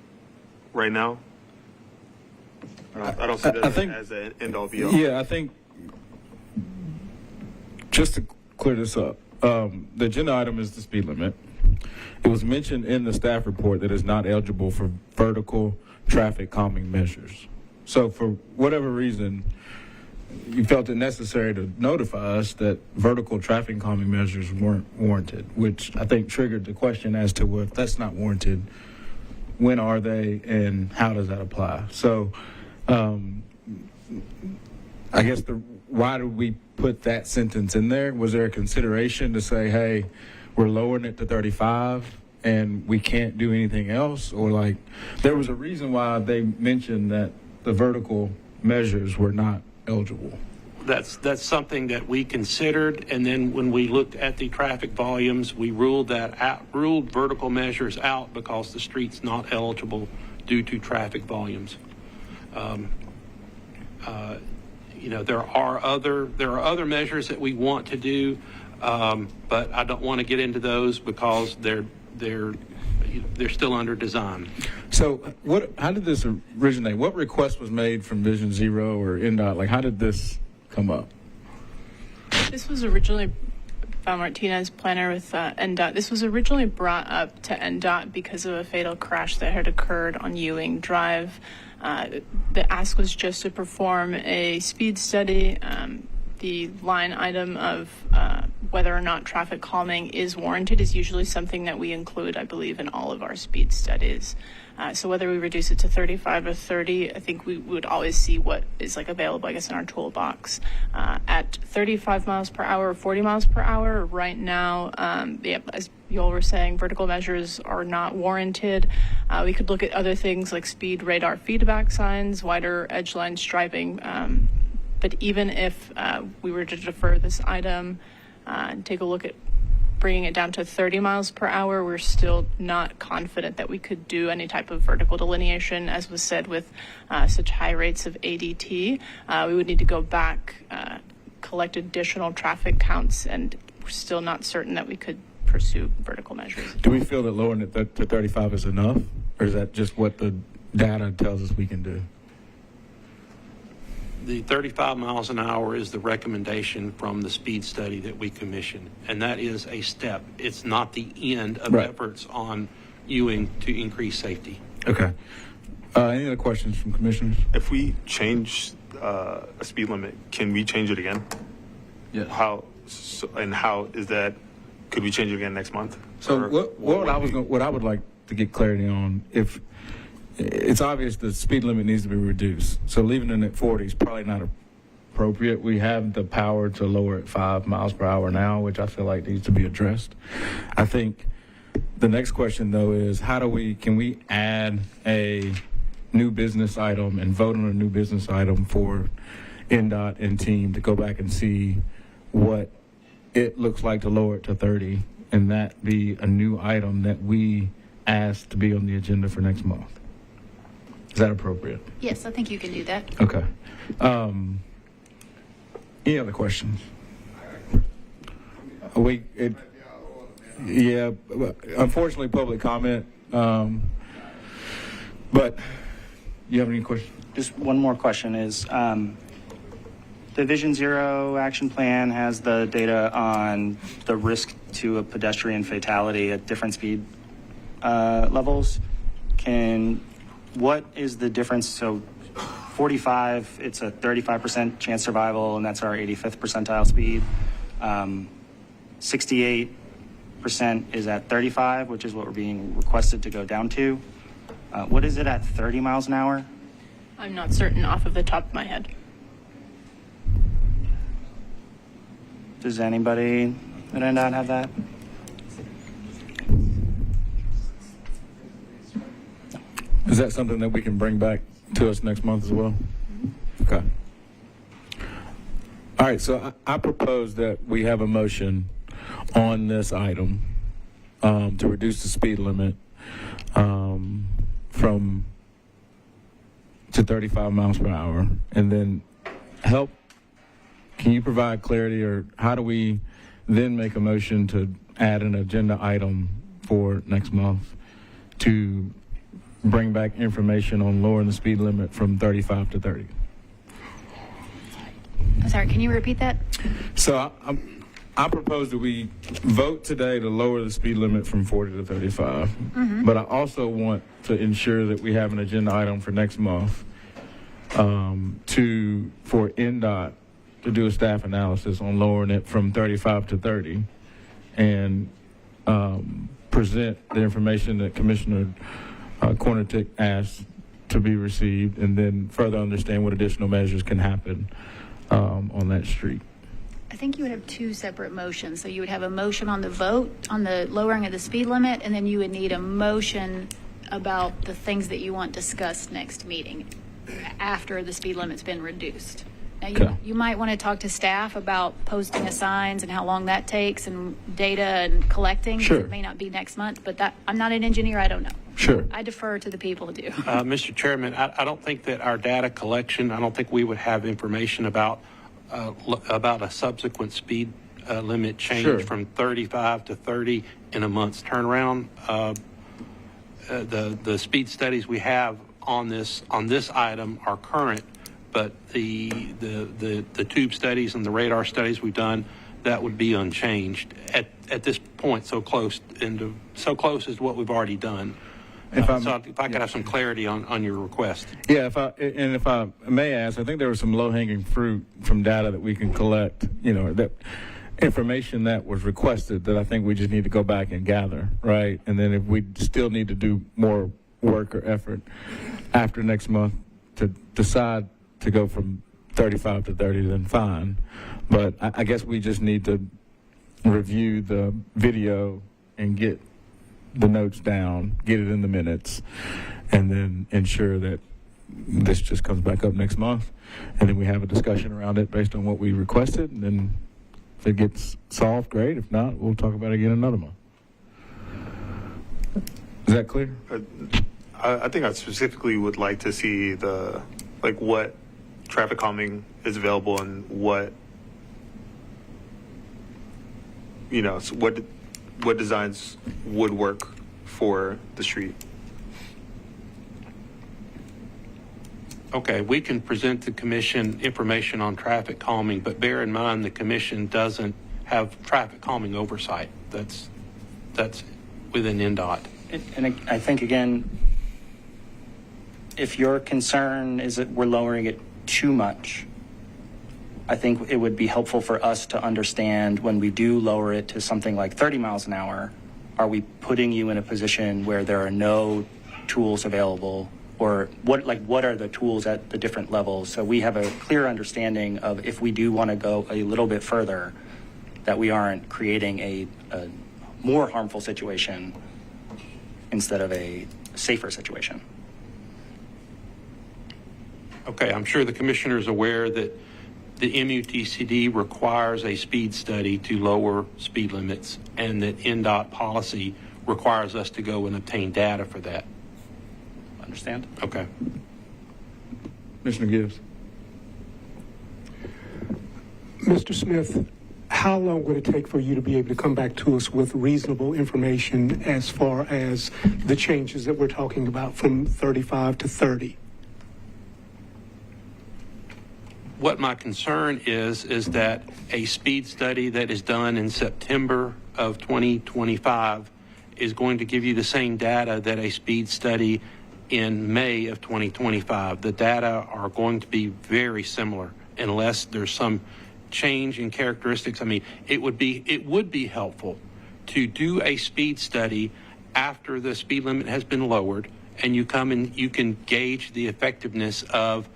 right now. I don't see that as an end-all be-all. Yeah, I think, just to clear this up, the agenda item is the speed limit. It was mentioned in the staff report that it's not eligible for vertical traffic calming measures. So for whatever reason, you felt it necessary to notify us that vertical traffic calming measures weren't warranted, which I think triggered the question as to, well, if that's not warranted, when are they and how does that apply? So I guess why did we put that sentence in there? Was there a consideration to say, hey, we're lowering it to 35 and we can't do anything else? Or like, there was a reason why they mentioned that the vertical measures were not eligible. That's something that we considered, and then when we looked at the traffic volumes, we ruled vertical measures out because the street's not eligible due to traffic volumes. There are other measures that we want to do, but I don't want to get into those because they're still under design. So how did this originate? What request was made from Vision Zero or NDOT? Like, how did this come up? This was originally, Val Martinez, planner with NDOT. This was originally brought up to NDOT because of a fatal crash that had occurred on Euing Drive. The ask was just to perform a speed study. The line item of whether or not traffic calming is warranted is usually something that we include, I believe, in all of our speed studies. So whether we reduce it to 35 or 30, I think we would always see what is available, I guess, in our toolbox. At 35 miles per hour or 40 miles per hour right now, as you all were saying, vertical measures are not warranted. We could look at other things like speed radar feedback signs, wider edge line striping. But even if we were to defer this item and take a look at bringing it down to 30 miles per hour, we're still not confident that we could do any type of vertical delineation. As was said, with such high rates of ADT, we would need to go back, collect additional traffic counts, and we're still not certain that we could pursue vertical measures. Do we feel that lowering it to 35 is enough, or is that just what the data tells us we can do? The 35 miles an hour is the recommendation from the speed study that we commissioned, and that is a step. It's not the end of efforts on Ewing to increase safety. Okay. Any other questions from commissioners? If we change a speed limit, can we change it again? Yeah. How is that? Could we change it again next month? So what I would like to get clarity on, if it's obvious the speed limit needs to be reduced, so leaving it at 40 is probably not appropriate. We have the power to lower it 5 miles per hour now, which I feel like needs to be addressed. I think the next question though is can we add a new business item and vote on a new business item for NDOT and team to go back and see what it looks like to lower it to 30, and that be a new item that we ask to be on the agenda for next month. Is that appropriate? Yes, I think you can do that. Okay. Any other questions? Unfortunately, public comment. But you have any questions? Just one more question is, the Vision Zero action plan has the data on the risk to a pedestrian fatality at different speed levels. What is the difference? So 45, it's a 35% chance survival, and that's our 85th percentile speed. 68% is at 35, which is what we're being requested to go down to. What is it at 30 miles an hour? I'm not certain off of the top of my head. Does anybody at NDOT have that? Is that something that we can bring back to us next month as well? Okay. All right, so I propose that we have a motion on this item to reduce the speed limit to 35 miles per hour, and then can you provide clarity, or how do we then make a motion to add an agenda item for next month to bring back information on lowering the speed limit from 35 to 30? I'm sorry, can you repeat that? So I propose that we vote today to lower the speed limit from 40 to 35. Mm-hmm. But I also want to ensure that we have an agenda item for next month for NDOT to do a staff analysis on lowering it from 35 to 30 and present the information that Commissioner Cornetick asked to be received, and then further understand what additional measures can happen on that street. I think you would have two separate motions. So you would have a motion on the vote on the lowering of the speed limit, and then you would need a motion about the things that you want discussed next meeting after the speed limit's been reduced. Now, you might want to talk to staff about posting of signs and how long that takes and data and collecting. Sure. It may not be next month, but I'm not an engineer. I don't know. Sure. I defer to the people who do. Mr. Chairman, I don't think that our data collection, I don't think we would have information about a subsequent speed limit change from 35 to 30 in a month's turnaround. The speed studies we have on this item are current, but the tube studies and the radar studies we've done, that would be unchanged at this point. So close as what we've already done. If I could have some clarity on your request. Yeah, if I may ask, I think there was some low-hanging fruit from data that we can collect, that information that was requested that I think we just need to go back and gather, right? And then if we still need to do more work or effort after next month to decide to go from 35 to 30, then fine. But I guess we just need to review the video and get the notes down, get it in the minutes, and then ensure that this just comes back up next month, and then we have a discussion around it based on what we requested, and then if it gets solved, great. If not, we'll talk about it again another month. Is that clear? I think I specifically would like to see what traffic calming is available and what what designs would work for the street. Okay, we can present the commission information on traffic calming, but bear in mind the commission doesn't have traffic calming oversight. That's within NDOT. And I think, again, if your concern is that we're lowering it too much, I think it would be helpful for us to understand when we do lower it to something like 30 miles an hour, are we putting you in a position where there are no tools available, or what are the tools at the different levels, so we have a clear understanding of if we do want to go a little bit further, that we aren't creating a more harmful situation instead of a safer situation. Okay, I'm sure the commissioner is aware that the MUTCD requires a speed study to lower speed limits, and that NDOT policy requires us to go and obtain data for that. Understand? Okay. Commissioner Gibbs. Mr. Smith, how long would it take for you to be able to come back to us with reasonable information as far as the changes that we're talking about from 35 to 30? What my concern is that a speed study that is done in September of 2025 is going to give you the same data that a speed study in May of 2025. The data are going to be very similar unless there's some change in characteristics. I mean, it would be helpful to do a speed study after the speed limit has been lowered, and you come and you can gauge the effectiveness of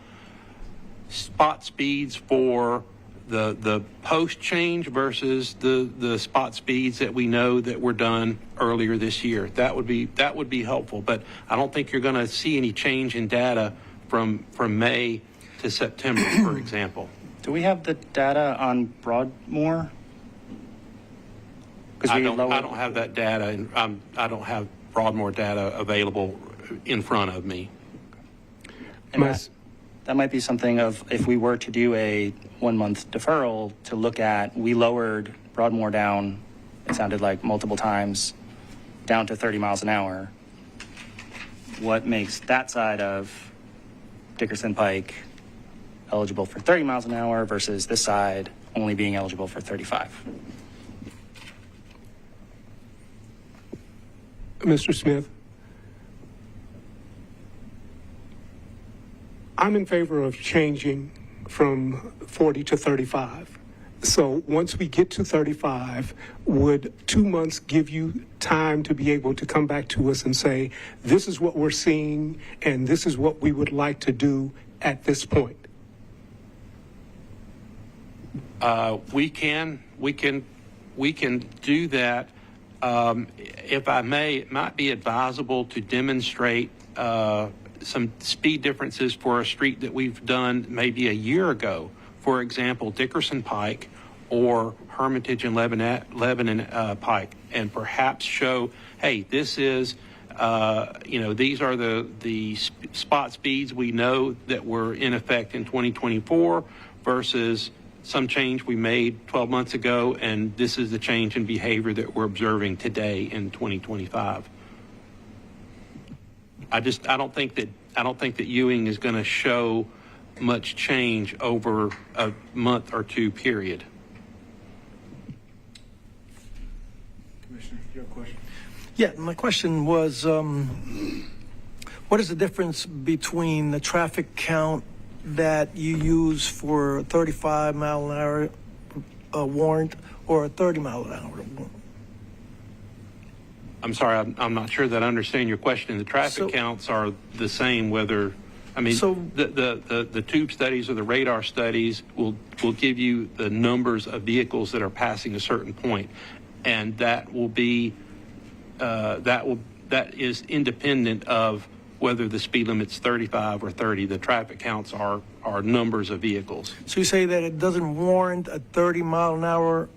spot speeds for the post change versus the spot speeds that we know that were done earlier this year. That would be helpful, but I don't think you're going to see any change in data from May to September, for example. Do we have the data on Broadmoor? I don't have that data, and I don't have Broadmoor data available in front of me. And that might be something of, if we were to do a 1 month deferral, to look at, we lowered Broadmoor down, it sounded like multiple times, down to 30 miles an hour. What makes that side of Dickerson Pike eligible for 30 miles an hour versus this side only being eligible for 35? Mr. Smith, I'm in favor of changing from 40 to 35. So once we get to 35, would 2 months give you time to be able to come back to us and say, this is what we're seeing and this is what we would like to do at this point? We can do that. If I may, it might be advisable to demonstrate some speed differences for a street that we've done maybe a year ago. For example, Dickerson Pike or Hermitage and Lebanon Pike, and perhaps show, hey, this is, these are the spot speeds we know that were in effect in 2024 versus some change we made 12 months ago, and this is the change in behavior that we're observing today in 2025. I don't think that Euing is going to show much change over a month or two period. Commissioner, your question? Yeah, my question was, what is the difference between the traffic count that you use for a 35 mile an hour warrant or a 30 mile an hour warrant? I'm sorry, I'm not sure that I understand your question. The traffic counts are the same whether, the tube studies or the radar studies will give you the numbers of vehicles that are passing a certain point, and that will be that is independent of whether the speed limit's 35 or 30. The traffic counts are numbers of vehicles. So you say that it doesn't warrant a 30-mile-an-hour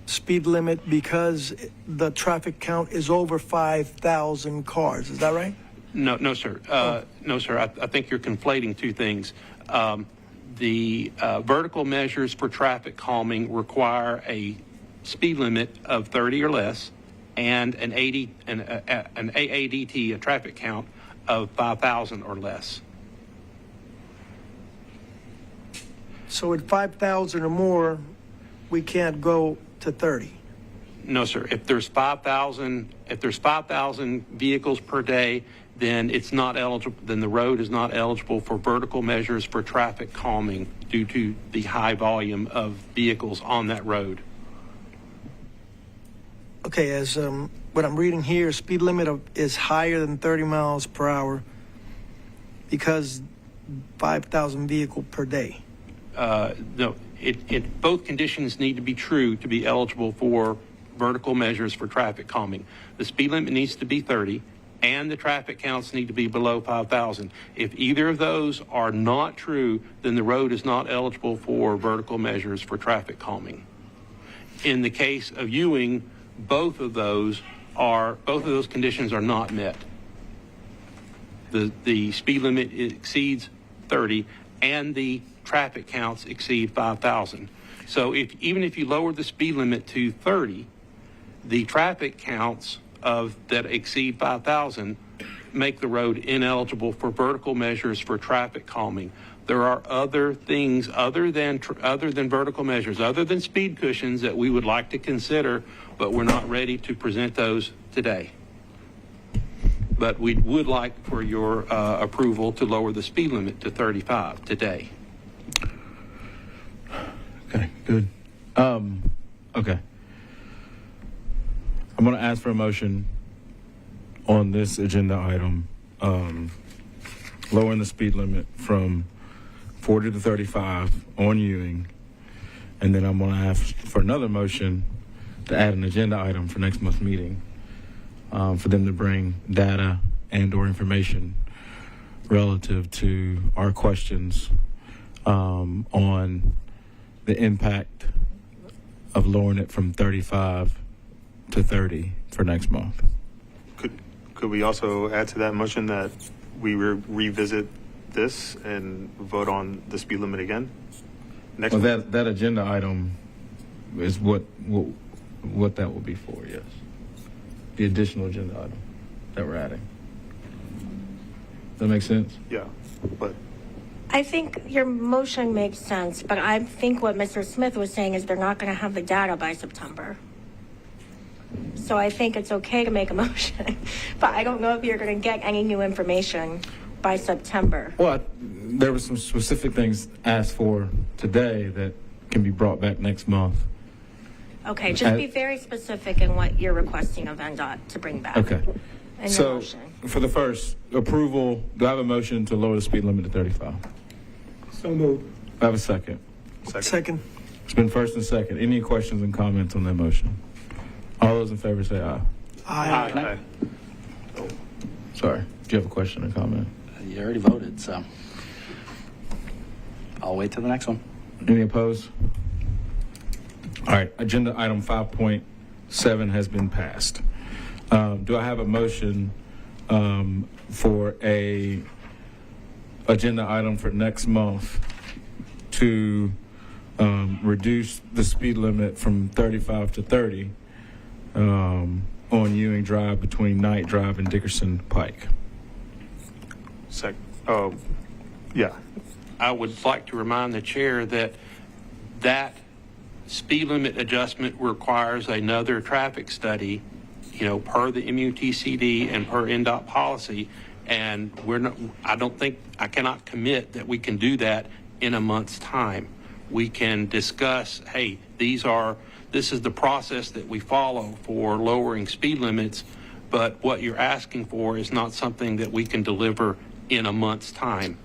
speed limit because the traffic count is over 5,000 cars. Is that right? No, sir. No, sir. I think you're conflating two things. The vertical measures for traffic calming require a speed limit of 30 or less and an AADT, a traffic count of 5,000 or less. So at 5,000 or more, we can't go to 30. No, sir. If there's 5,000 vehicles per day, then it's not eligible. Then the road is not eligible for vertical measures for traffic calming due to the high volume of vehicles on that road. Okay, as what I'm reading here, speed limit is higher than 30 miles per hour because 5,000 vehicle per day. No, both conditions need to be true to be eligible for vertical measures for traffic calming. The speed limit needs to be 30 and the traffic counts need to be below 5,000. If either of those are not true, then the road is not eligible for vertical measures for traffic calming. In the case of Euing, both of those conditions are not met. The speed limit exceeds 30 and the traffic counts exceed 5,000. So even if you lower the speed limit to 30, the traffic counts that exceed 5,000 make the road ineligible for vertical measures for traffic calming. There are other things other than vertical measures, other than speed cushions that we would like to consider, but we're not ready to present those today. But we would like for your approval to lower the speed limit to 35 today. Okay, good. Okay. I'm going to ask for a motion on this agenda item, lowering the speed limit from 40 to 35 on Euing. And then I'm going to ask for another motion to add an agenda item for next month's meeting, for them to bring data and or information relative to our questions on the impact of lowering it from 35 to 30 for next month. Could we also add to that motion that we revisit this and vote on the speed limit again next month? That agenda item is what that will be for, yes. The additional agenda item that we're adding. Does that make sense? Yeah, but I think your motion makes sense, but I think what Mr. Smith was saying is they're not going to have the data by September. So I think it's okay to make a motion, but I don't know if you're going to get any new information by September. Well, there were some specific things asked for today that can be brought back next month. Okay, just be very specific in what you're requesting of NDOT to bring back. Okay. In So your motion. for the first approval, do I have a motion to lower the speed limit to 35? So moved. I have a second. Second. It's been first and second. Any questions and comments on that motion? All those in favor say aye. Aye. Sorry. Do you have a question or comment? You already voted, so I'll wait till the next one. Any opposed? All right. Agenda item 5.7 has been passed. Do I have a motion for a agenda item for next month to reduce the speed limit from 35 to 30 on Euing Drive between Knight Drive and Dickerson Pike? Yeah. I would like to remind the chair that speed limit adjustment requires another traffic study, per the MUTCD and per NDOT policy. And I cannot commit that we can do that in a month's time. We can discuss, hey, this is the process that we follow for lowering speed limits, but what you're asking for is not something that we can deliver in a month's time.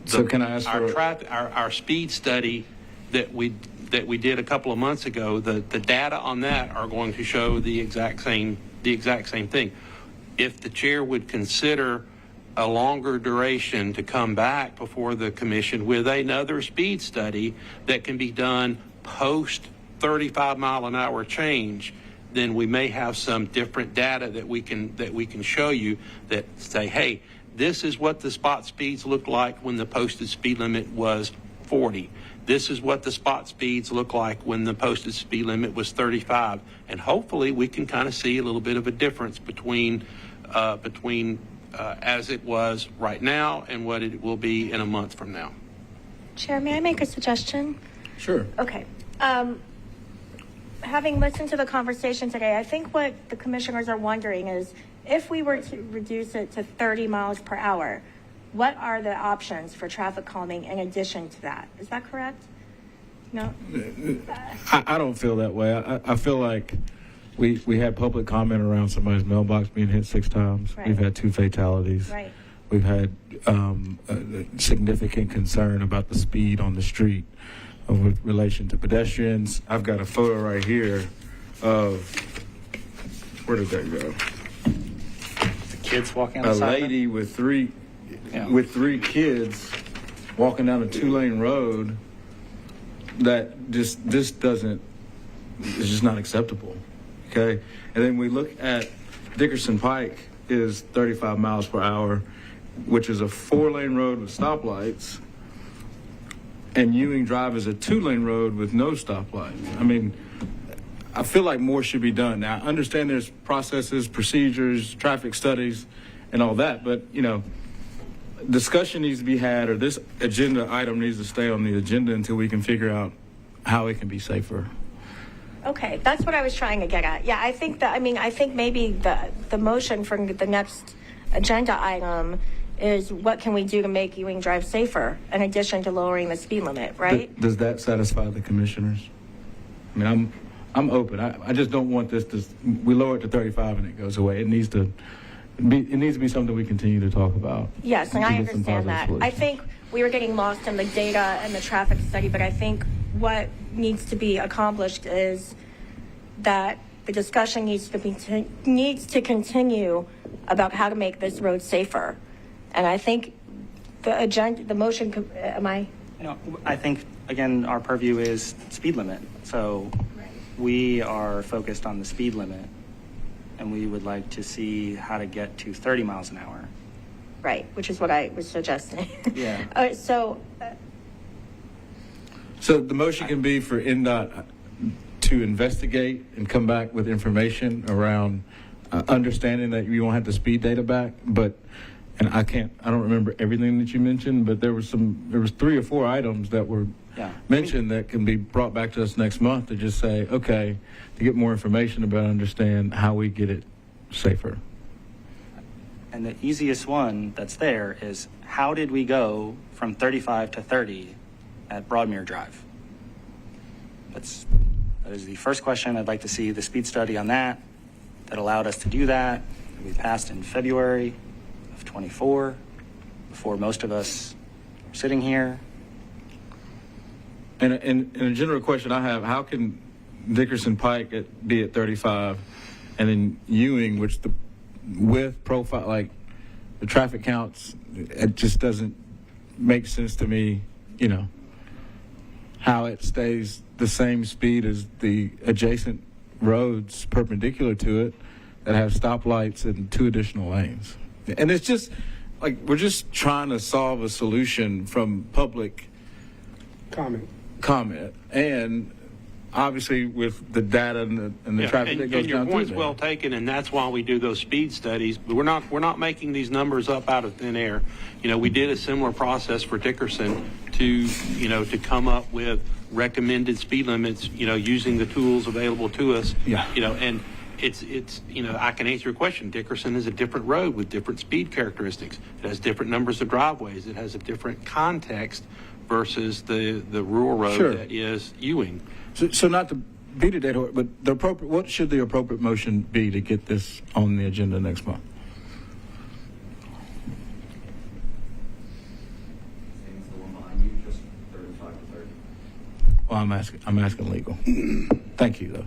So can I ask for our speed study that we did a couple of months ago? The data on that are going to show the exact same thing. if the chair would consider a longer duration to come back before the commission with another speed study that can be done post 35 mile an hour change, then we may have some different data that we can show you that say, hey, this is what the spot speeds look like when the posted speed limit was 40. This is what the spot speeds look like when the posted speed limit was 35. And hopefully we can kind of see a little bit of a difference between as it was right now and what it will be in a month from now. Chair, may I make a suggestion? Sure. Okay. Having listened to the conversation today, I think what the commissioners are wondering is if we were to reduce it to 30 miles per hour, what are the options for traffic calming in addition to that? Is that correct? No? I don't feel that way. I feel like we had public comment around somebody's mailbox being hit 6 times. Right. We've had 2 fatalities. Right. We've had significant concern about the speed on the street with relation to pedestrians. I've got a photo right here of, where did that go? The kids walking on A the side. lady with 3 kids walking down a 2-lane road. That this doesn't, it's just not acceptable. Okay, and then we look at Dickerson Pike is 35 miles per hour, which is a 4-lane road with stoplights, and Euing Drive is a 2-lane road with no stoplights. I mean, I feel like more should be done. Now, I understand there's processes, procedures, traffic studies, and all that, but discussion needs to be had, or this agenda item needs to stay on the agenda until we can figure out how it can be safer. Okay, that's what I was trying to get at. Yeah, I think maybe the motion for the next agenda item is what can we do to make Euing Drive safer in addition to lowering the speed limit, right? Does that satisfy the commissioners? I mean, I'm open. I just don't want this to, we lower it to 35 and it goes away. It needs to be something we continue to talk about. Yes, and I understand that. Solutions. I think we were getting lost in the data and the traffic study, but I think what needs to be accomplished is that the discussion needs to continue about how to make this road safer. And I think the motion, I think, again, our purview is speed limit. So we are focused on the speed limit, and we would like to see how to get to 30 miles an hour. Right, which is what I was suggesting. Yeah. So the motion can be for NDOT to investigate and come back with information around understanding that you won't have the speed data back, and I don't remember everything that you mentioned, but there was 3 or 4 items that were mentioned that can be brought back to us next month to just say, okay, to get more information about understand how we get it safer. And the easiest one that's there is, how did we go from 35 to 30 at Broadmere Drive? That is the first question. I'd like to see the speed study on that allowed us to do that. We passed in February of 24, before most of us were sitting here. And a general question I have, how can Dickerson Pike be at 35 and then Euing, which the width profile, like the traffic counts, it just doesn't make sense to me, how it stays the same speed as the adjacent roads perpendicular to it that have stoplights and 2 additional lanes. And it's just like we're just trying to solve a solution from public comment, and obviously with the data and the traffic that goes and your down point's through well taken, and that's why we do those speed studies. But we're not making these numbers up out of thin air. We did a similar process for Dickerson to come up with recommended speed limits, using the tools available to us. And it's I can answer your question. Dickerson is a different road with different speed characteristics. It has different numbers of driveways. It has a different context versus the rural road that is Euing. So not to beat a dead horse, but what should the appropriate motion be to get this on the agenda next month? Well, I'm asking legal. Thank you, though.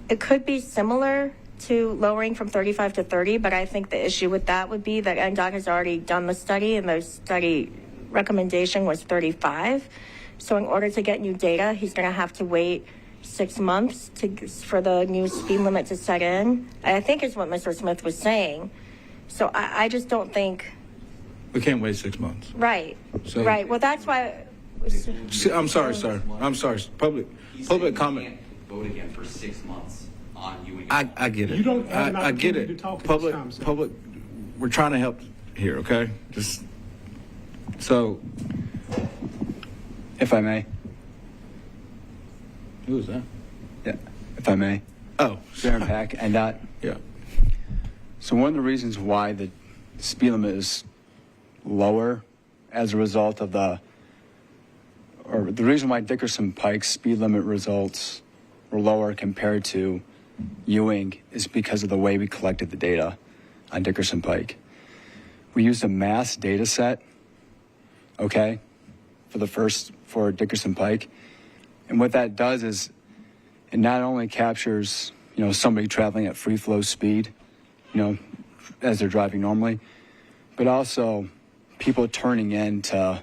it could be similar to lowering from 35 to 30, but I think the issue with that would be that NDOT has already done the study, and the study recommendation was 35. So in order to get new data, he's going to have to wait 6 months for the new speed limit to set in. And I think is what Mr. Smith was saying. So I just don't think. We can't wait 6 months. Right. So- Right. Well, that's why. I'm sorry, sir. I'm sorry. Public comment. Vote again for 6 months on Euing. I get it. You don't have an I get opportunity it. to talk at Public, this time, sir. public. We're trying to help here, okay? Just so. If I may. Who is that? Yeah, if I may. Oh, Sharon Pack, NDOT. yeah. So one of the reasons why the speed limit is lower as a result of the reason why Dickerson Pike's speed limit results were lower compared to Ewing is because of the way we collected the data on Dickerson Pike. We used a mass data set, okay, for Dickerson Pike. And what that does is it not only captures, somebody traveling at free flow speed, as they're driving normally, but also people turning into,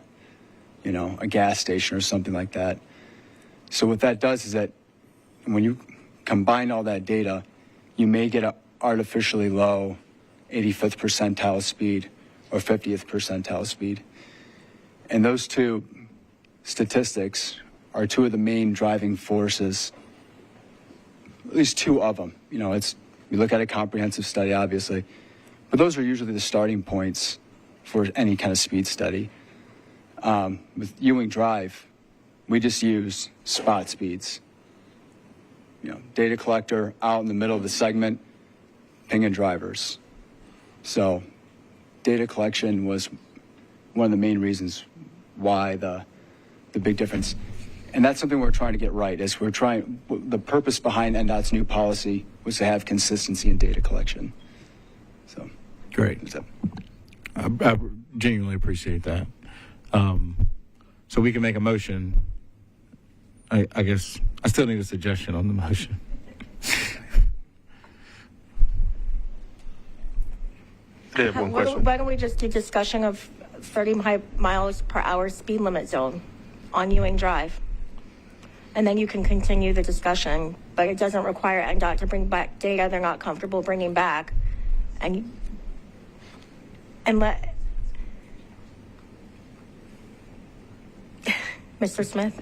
a gas station or something like that. So what that does is that when you combine all that data, you may get an artificially low 85th percentile speed or 50th percentile speed. And those two statistics are two of the main driving forces, at least two of them. You look at a comprehensive study, obviously, but those are usually the starting points for any kind of speed study. With Euing Drive, we just use spot speeds. Data collector out in the middle of the segment, pinging drivers. So data collection was one of the main reasons why the big difference. And that's something we're trying to get right, is the purpose behind NDOT's new policy was to have consistency in data collection. So Great. I genuinely appreciate that. So we can make a motion. I guess I still need a suggestion on the motion. I have one question. Why don't we just do discussion of 30 miles per hour speed limit zone on Euing Drive? And then you can continue the discussion, but it doesn't require NDOT to bring back data they're not comfortable bringing back. And let Mr. Smith?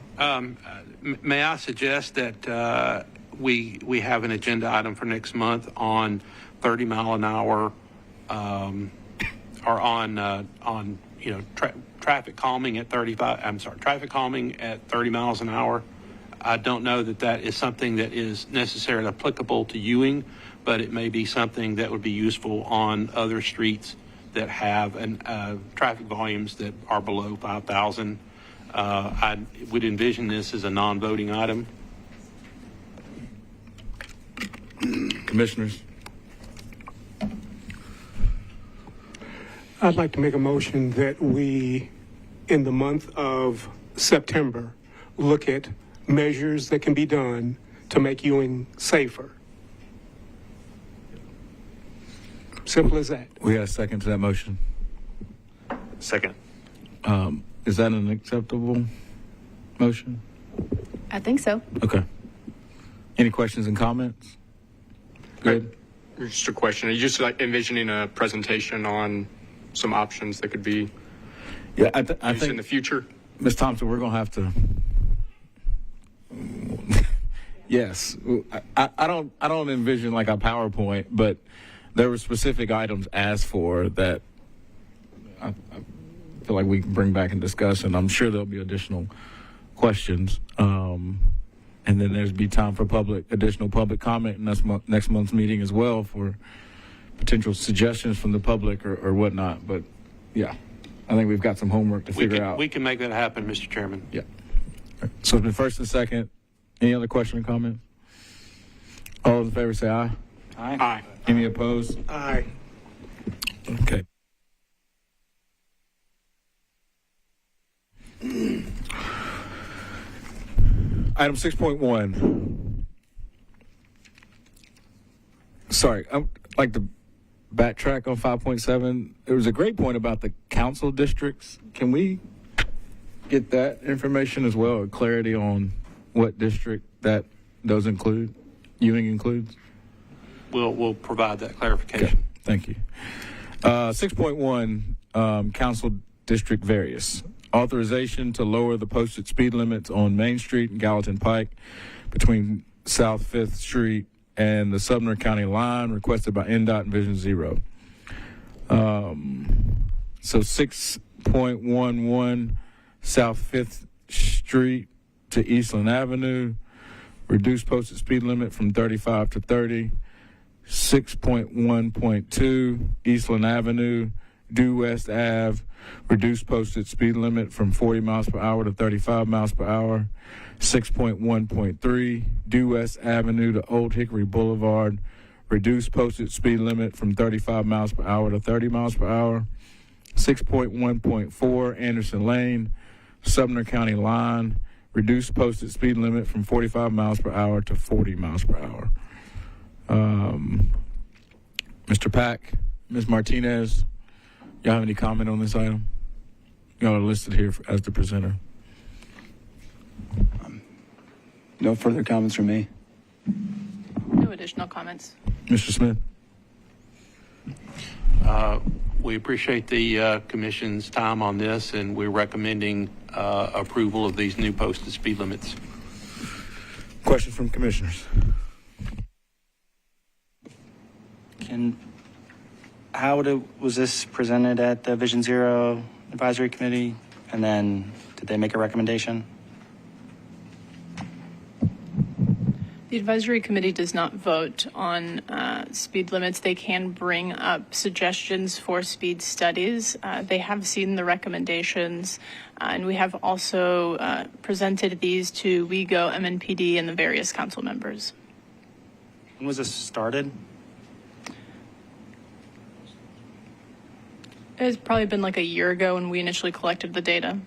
May I suggest that we have an agenda item for next month on 30 mile an hour, or on traffic calming at 35. I'm sorry, traffic calming at 30 miles an hour. I don't know that is something that is necessarily applicable to Ewing, but it may be something that would be useful on other streets that have traffic volumes that are below 5,000. I would envision this as a non-voting item. Commissioners? I'd like to make a motion that we, in the month of September, look at measures that can be done to make Ewing safer. Simple as that. We got a second to that motion. Second. Is that an acceptable motion? I think so. Okay. Any questions and comments? Good. Just a question. Are you just envisioning a presentation on some options that could be I used think in the future? Ms. Thompson, we're going to have to. Yes, I don't envision like a PowerPoint, but there were specific items asked for that I feel like we can bring back and discuss, and I'm sure there'll be additional questions. And then there's be time for additional public comment in next month's meeting as well for potential suggestions from the public or whatnot. But yeah, I think we've got some homework to figure out. We can make that happen, Mr. Chairman. Yeah. So it's been first and second. Any other question or comment? All those in favor say aye. Aye. Aye. Any opposed? Aye. Okay. Item 6.1. Sorry, I'd like to backtrack on 5.7. There was a great point about the council districts. Can we get that information as well, or clarity on what district that those include, Ewing includes? We'll provide that clarification. Okay, thank you. 6.1, council district various. Authorization to lower the posted speed limits on Main Street and Gallatin Pike between South 5th Street and the Sumner County line, requested by NDOT and Vision Zero. So 6.11, South 5th Street to Eastland Avenue, reduce posted speed limit from 35 to 30. 6.1.2, Eastland Avenue, due West Ave, reduce posted speed limit from 40 miles per hour to 35 miles per hour. 6.1.3, due West Avenue to Old Hickory Boulevard, reduce posted speed limit from 35 miles per hour to 30 miles per hour. 6.1.4, Anderson Lane, Sumner County line, reduce posted speed limit from 45 miles per hour to 40 miles per hour. Mr. Pack, Ms. Martinez, y'all have any comment on this item? Y'all are listed here as the presenter. No further comments from me. No additional comments. Mr. Smith? We appreciate the commission's time on this, and we're recommending approval of these new posted speed limits. Questions from commissioners? Was this presented at the Vision Zero Advisory Committee? And then did they make a recommendation? The advisory committee does not vote on speed limits. They can bring up suggestions for speed studies. They have seen the recommendations, and we have also presented these to WeGo, MNPD, and the various council members. When was this started? It's probably been like a year ago when we initially collected the data.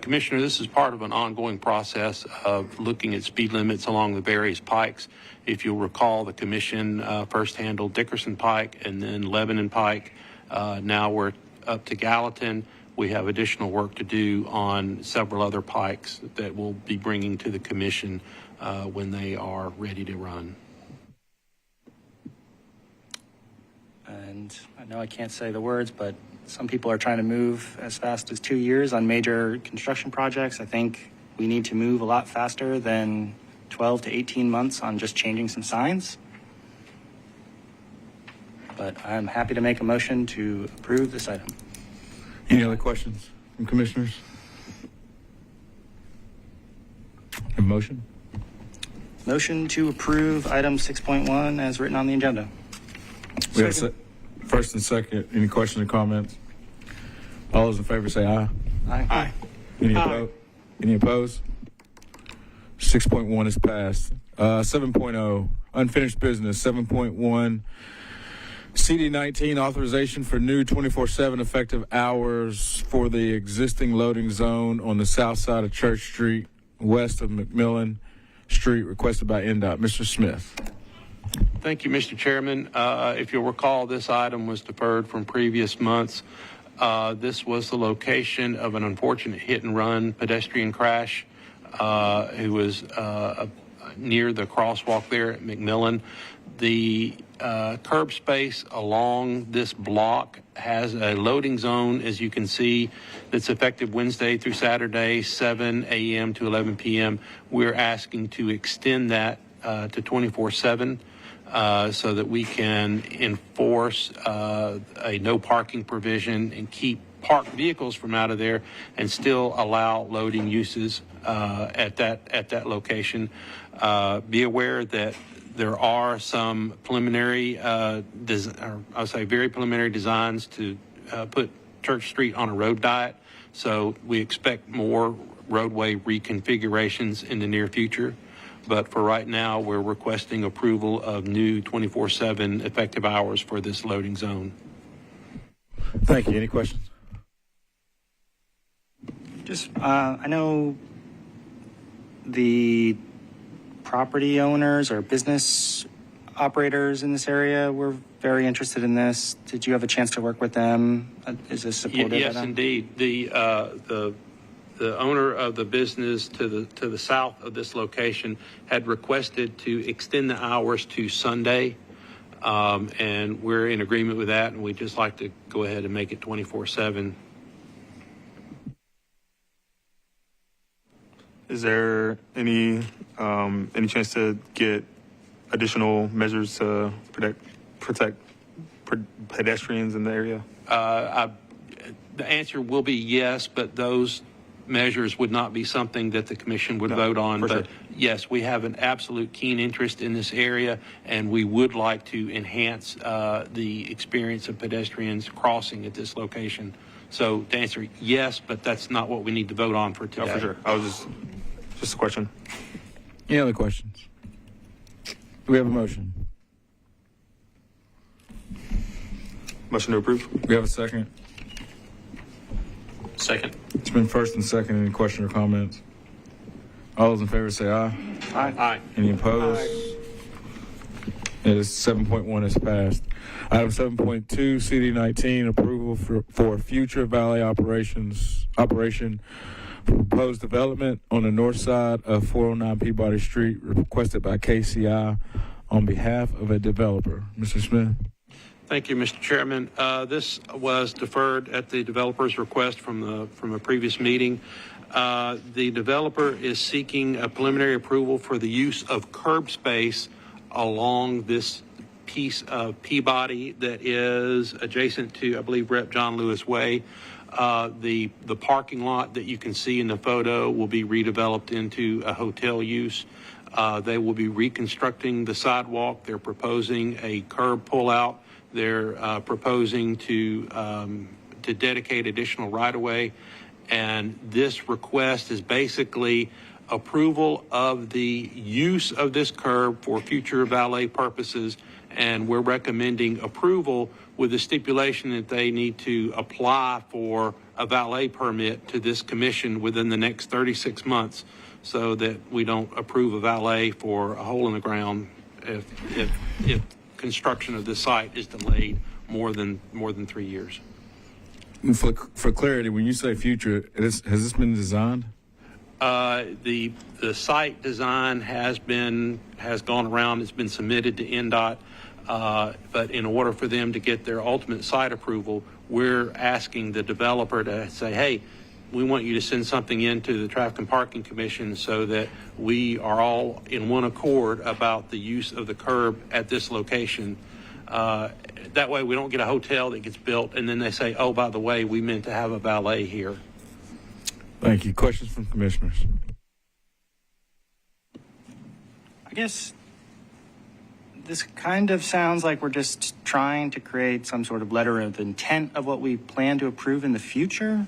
Commissioner, this is part of an ongoing process of looking at speed limits along the various pikes. If you'll recall, the commission first handled Dickerson Pike and then Lebanon Pike. Now we're up to Gallatin. We have additional work to do on several other pikes that we'll be bringing to the commission when they are ready to run. And I know I can't say the words, but some people are trying to move as fast as 2 years on major construction projects. I think we need to move a lot faster than 12 to 18 months on just changing some signs. But I'm happy to make a motion to approve this item. Any other questions from commissioners? A motion? Motion to approve item 6.1 as written on the agenda. We have first and second. Any questions or comments? All those in favor say aye. Aye. Any opposed? 6.1 is passed. 7.0, unfinished business. 7.1, CD19, authorization for new 24/7 effective hours for the existing loading zone on the south side of Church Street, west of McMillan Street, requested by NDOT. Mr. Smith. Thank you, Mr. Chairman. If you'll recall, this item was deferred from previous months. This was the location of an unfortunate hit-and-run pedestrian crash who was near the crosswalk there at McMillan. The curb space along this block has a loading zone, as you can see, that's effective Wednesday through Saturday, 7 a.m. to 11 p.m. We're asking to extend that to 24/7. So that we can enforce a no parking provision and keep parked vehicles from out of there and still allow loading uses at that location. Be aware that there are some preliminary, very preliminary designs to put Church Street on a road diet. So we expect more roadway reconfigurations in the near future. But for right now, we're requesting approval of new 24/7 effective hours for this loading zone. Thank you. Any questions? Just, I know the property owners or business operators in this area were very interested in this. Did you have a chance to work with them? Is this supported? Yes, indeed. The owner of the business to the south of this location had requested to extend the hours to Sunday, and we're in agreement with that, and we'd just like to go ahead and make it 24/7. Is there any chance to get additional measures to protect pedestrians in the area? The answer will be yes, but those measures would not be something that the commission would vote on. But yes, we have an absolute keen interest in this area, and we would like to enhance the experience of pedestrians crossing at this location. So to answer yes, but that's not what we need to vote on for today. Oh, for sure. I was just a question. Any other questions? Do we have a motion? Motion to approve. We have a second. Second. It's been first and second. Any question or comments? All those in favor say aye. Aye. Aye. Any opposed? It is 7.1 is passed. Item 7.2, CD19, approval for future valet operation for proposed development on the north side of 409 Peabody Street, requested by KCI on behalf of a developer. Mr. Smith. Thank you, Mr. Chairman. This was deferred at the developer's request from a previous meeting. The developer is seeking a preliminary approval for the use of curb space along this piece of Peabody that is adjacent to, I believe, Rep. John Lewis Way. The parking lot that you can see in the photo will be redeveloped into a hotel use. They will be reconstructing the sidewalk. They're proposing a curb pullout. They're proposing to dedicate additional right-of-way, and this request is basically approval of the use of this curb for future valet purposes, and we're recommending approval with the stipulation that they need to apply for a valet permit to this commission within the next 36 months so that we don't approve a valet for a hole in the ground if construction of this site is delayed more than 3 years. For clarity, when you say future, has this been designed? The site design has gone around. It's been submitted to NDOT, but in order for them to get their ultimate site approval, we're asking the developer to say, hey, we want you to send something into the Traffic and Parking Commission so that we are all in one accord about the use of the curb at this location. That way we don't get a hotel that gets built and then they say, oh, by the way, we meant to have a valet here. Thank you. Questions from commissioners? I guess this kind of sounds like we're just trying to create some sort of letter of intent of what we plan to approve in the future.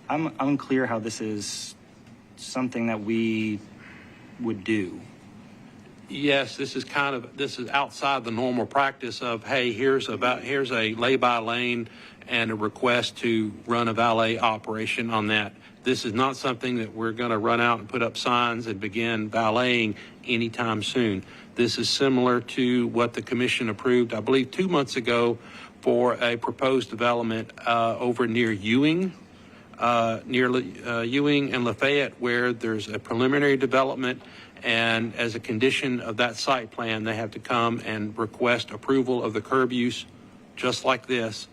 I'm unclear how this is something that we would do. Yes, this is outside the normal practice of, hey, here's a lay-by lane and a request to run a valet operation on that. This is not something that we're going to run out and put up signs and begin valeting anytime soon. This is similar to what the commission approved, I believe, 2 months ago for a proposed development over near Euing. Euing and Lafayette, where there's a preliminary development, and as a condition of that site plan, they have to come and request approval of the curb use, just like this,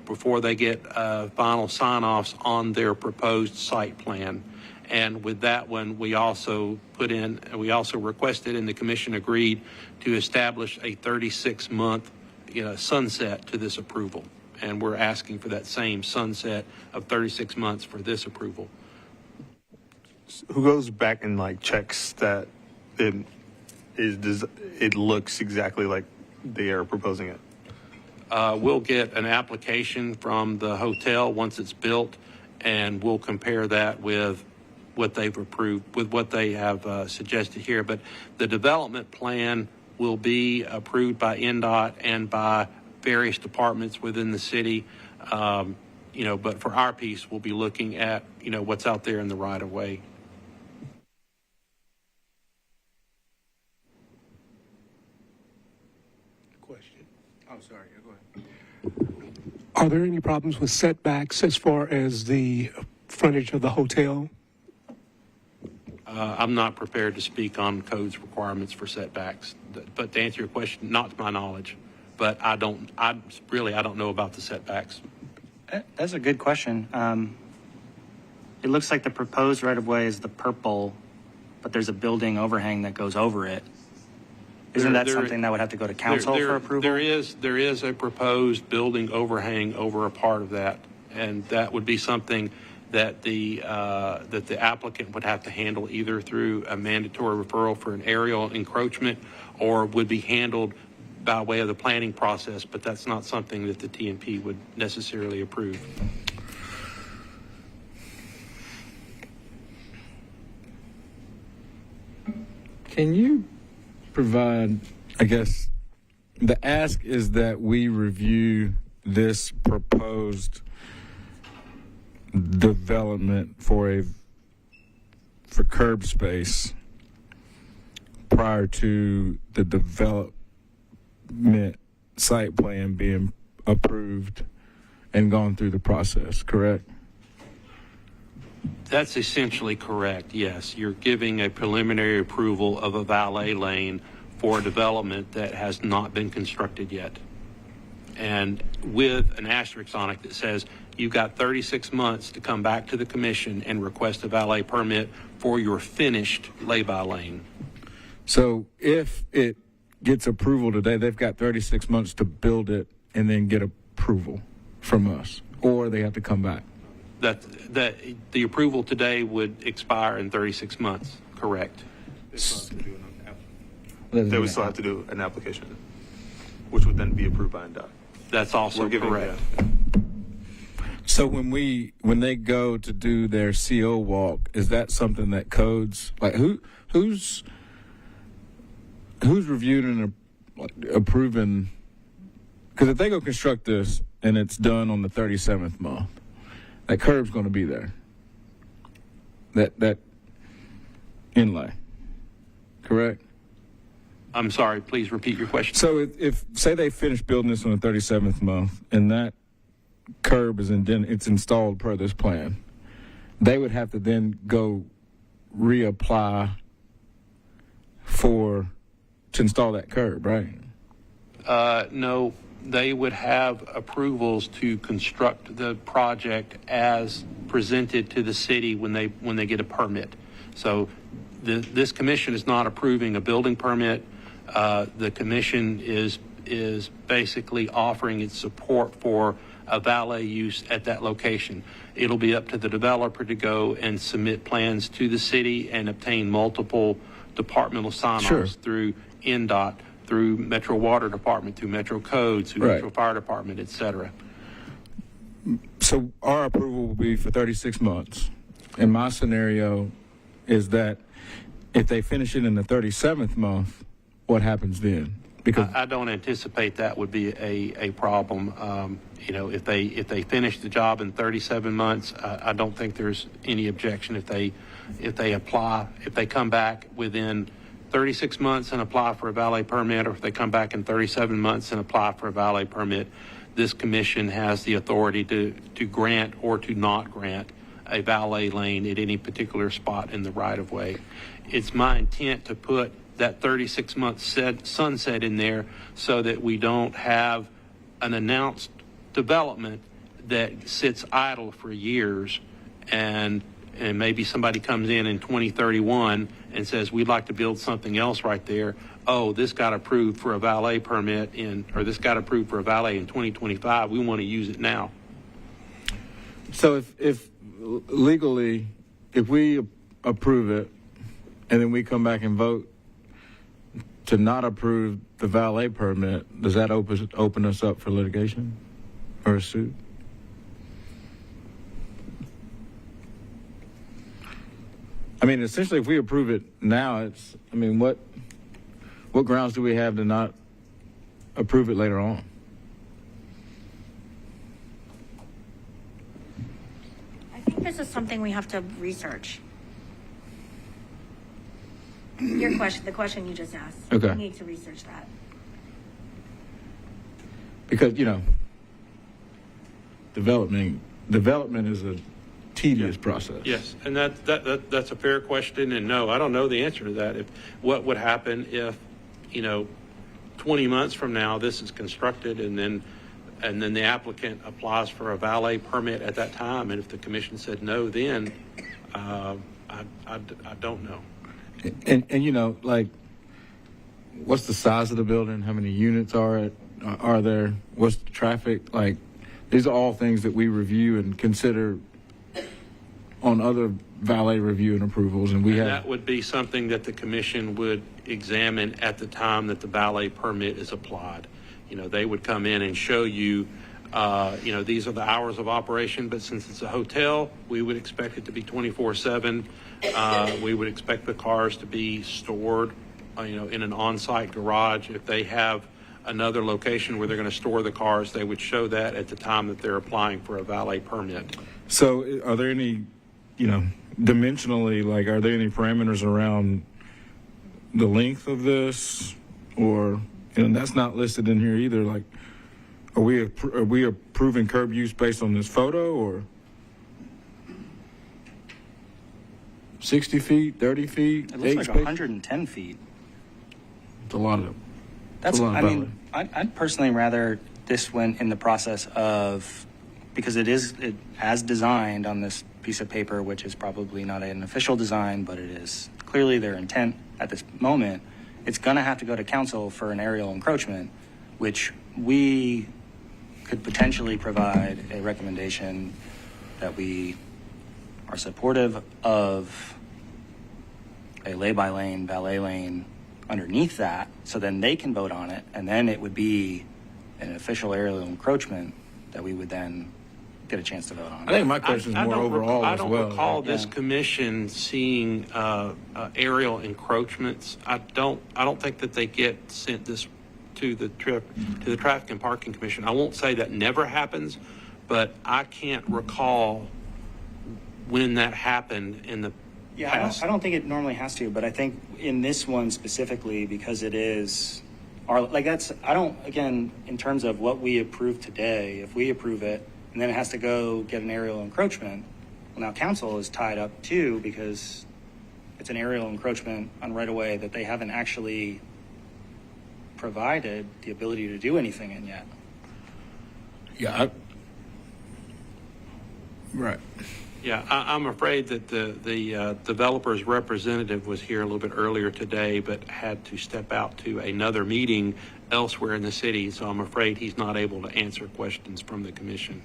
before they get final sign-offs on their proposed site plan. And with that one, we also requested, and the commission agreed to establish a 36-month sunset to this approval. And we're asking for that same sunset of 36 months for this approval. Who goes back and checks that it looks exactly like they are proposing it? We'll get an application from the hotel once it's built, and we'll compare that with what they've approved, with what they have suggested here. But the development plan will be approved by NDOT and by various departments within the city, but for our piece, we'll be looking at, what's out there in the right of way. Are there any problems with setbacks as far as the frontage of the hotel? I'm not prepared to speak on codes requirements for setbacks, but to answer your question, not to my knowledge. But I don't know about the setbacks. That's a good question. It looks like the proposed right-of-way is the purple, but there's a building overhang that goes over it. Isn't that something that would have to go to council for approval? There is a proposed building overhang over a part of that, and that would be something that the applicant would have to handle either through a mandatory referral for an aerial encroachment, or would be handled by way of the planning process. But that's not something that the TMP would necessarily approve. Can you provide, I guess, the ask is that we review this proposed development for curb space prior to the development site plan being approved and gone through the process, correct? That's essentially correct, yes. You're giving a preliminary approval of a valet lane for a development that has not been constructed yet. And with an asterisk on it that says you've got 36 months to come back to the commission and request a valet permit for your finished lay-by lane. So if it gets approval today, they've got 36 months to build it and then get approval from us, or they have to come back. That the approval today would expire in 36 months, correct? They would still have to do an application, which would then be approved by NDOT. That's also correct. So when they go to do their CO walk, is that something that codes, like who's reviewed and approving? Because if they go construct this and it's done on the 37th month, that curb's going to be there. That inlay, correct? I'm sorry, please repeat your question. So if say they finish building this on the 37th month and that curb is it's installed per this plan, they would have to then go reapply to install that curb, right? No, they would have approvals to construct the project as presented to the city when they get a permit. So this commission is not approving a building permit. The commission is basically offering its support for a valet use at that location. It'll be up to the developer to go and submit plans to the city and obtain multiple departmental sign-offs through NDOT, through Metro Water Department, through Metro Codes, through Metro Fire Department, et cetera. So our approval will be for 36 months. And my scenario is that if they finish it in the 37th month, what happens then? Because I don't anticipate that would be a problem. If they finish the job in 37 months, I don't think there's any objection if they come back within 36 months and apply for a valet permit, or if they come back in 37 months and apply for a valet permit. This commission has the authority to grant or to not grant a valet lane at any particular spot in the right-of-way. It's my intent to put that 36-month sunset in there so that we don't have an announced development that sits idle for years, and maybe somebody comes in 2031 and says, we'd like to build something else right there. Oh, this got approved for a valet permit or this got approved for a valet in 2025. We want to use it now. so if legally, if we approve it and then we come back and vote to not approve the valet permit, does that open us up for litigation or a suit? I mean, essentially, if we approve it now, what grounds do we have to not approve it later on? I think this is something we have to research. Your question, the question you just asked. Okay. We need to research that. Because, development is a tedious process. Yes, and that's a fair question, and no, I don't know the answer to that. If what would happen if, 20 months from now this is constructed, and then the applicant applies for a valet permit at that time, and if the commission said no, then I don't know. And like, what's the size of the building? How many units are there? What's the traffic? Like, these are all things that we review and consider on other valet review and approvals, and that would be something that the commission would examine at the time that the valet permit is applied. They would come in and show you, these are the hours of operation, but since it's a hotel, we would expect it to be 24/7. We would expect the cars to be stored, in an on-site garage. If they have another location where they're going to store the cars, they would show that at the time that they're applying for a valet permit. So are there any, dimensionally, like, are there any parameters around the length of this, or, and that's not listed in here either. Like, are we approving curb use based on this photo, or 60 feet, 30 feet? It looks like 110 feet. It's a lot of. I'd personally rather this went in the process of, because it as designed on this piece of paper, which is probably not an official design, but it is clearly their intent at this moment. It's going to have to go to council for an aerial encroachment, which we could potentially provide a recommendation that we are supportive of a lay-by-lane, valet lane underneath that, so then they can vote on it, and then it would be an official aerial encroachment that we would then get a chance to vote on. I think my question is more overall as well. I don't recall this commission seeing aerial encroachments. I don't think that they get sent this to the Traffic and Parking Commission. I won't say that never happens, but I can't recall when that happened in the past. I don't think it normally has to, but I think in this one specifically, because it is again, in terms of what we approve today, if we approve it and then it has to go get an aerial encroachment, well, now council is tied up too, because it's an aerial encroachment on right of way that they haven't actually provided the ability to do anything in yet. Yeah. Right. Yeah, I'm afraid that the developer's representative was here a little bit earlier today, but had to step out to another meeting elsewhere in the city. So I'm afraid he's not able to answer questions from the commission.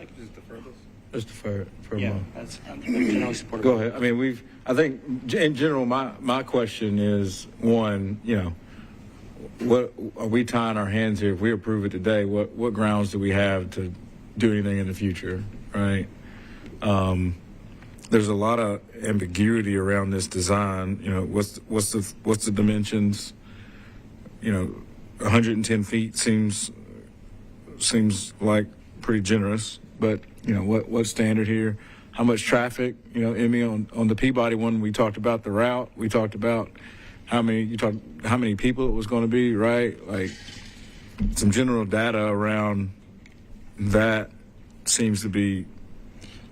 I could just defer this. Let's defer for a moment. That's generally supportive. Go ahead. I mean, I think in general, my question is, one, what are we tying our hands here? If we approve it today, what grounds do we have to do anything in the future, right? There's a lot of ambiguity around this design. What's the dimensions? 110 feet seems like pretty generous, but what standard here? How much traffic? Emmy, on the Peabody one, we talked about the route. We talked about how many people it was going to be, right? Like, some general data around that seems to be.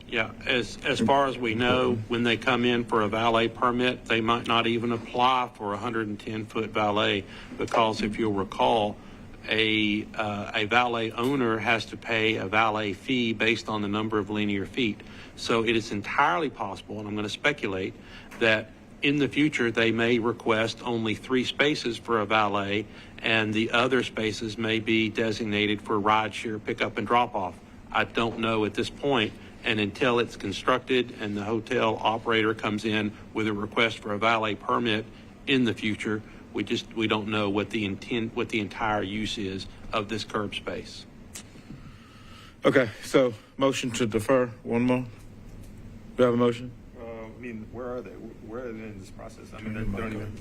Yeah, as far as we know, when they come in for a valet permit, they might not even apply for a 110-foot valet, because if you'll recall, a valet owner has to pay a valet fee based on the number of linear feet. So it is entirely possible, and I'm going to speculate, that in the future, they may request only 3 spaces for a valet, and the other spaces may be designated for rideshare pickup and drop off. I don't know at this point, and until it's constructed and the hotel operator comes in with a request for a valet permit in the future, we don't know what the entire use is of this curb space. Okay, so motion to defer. One more. Do you have a motion? Where are they? Where are they in this process? They don't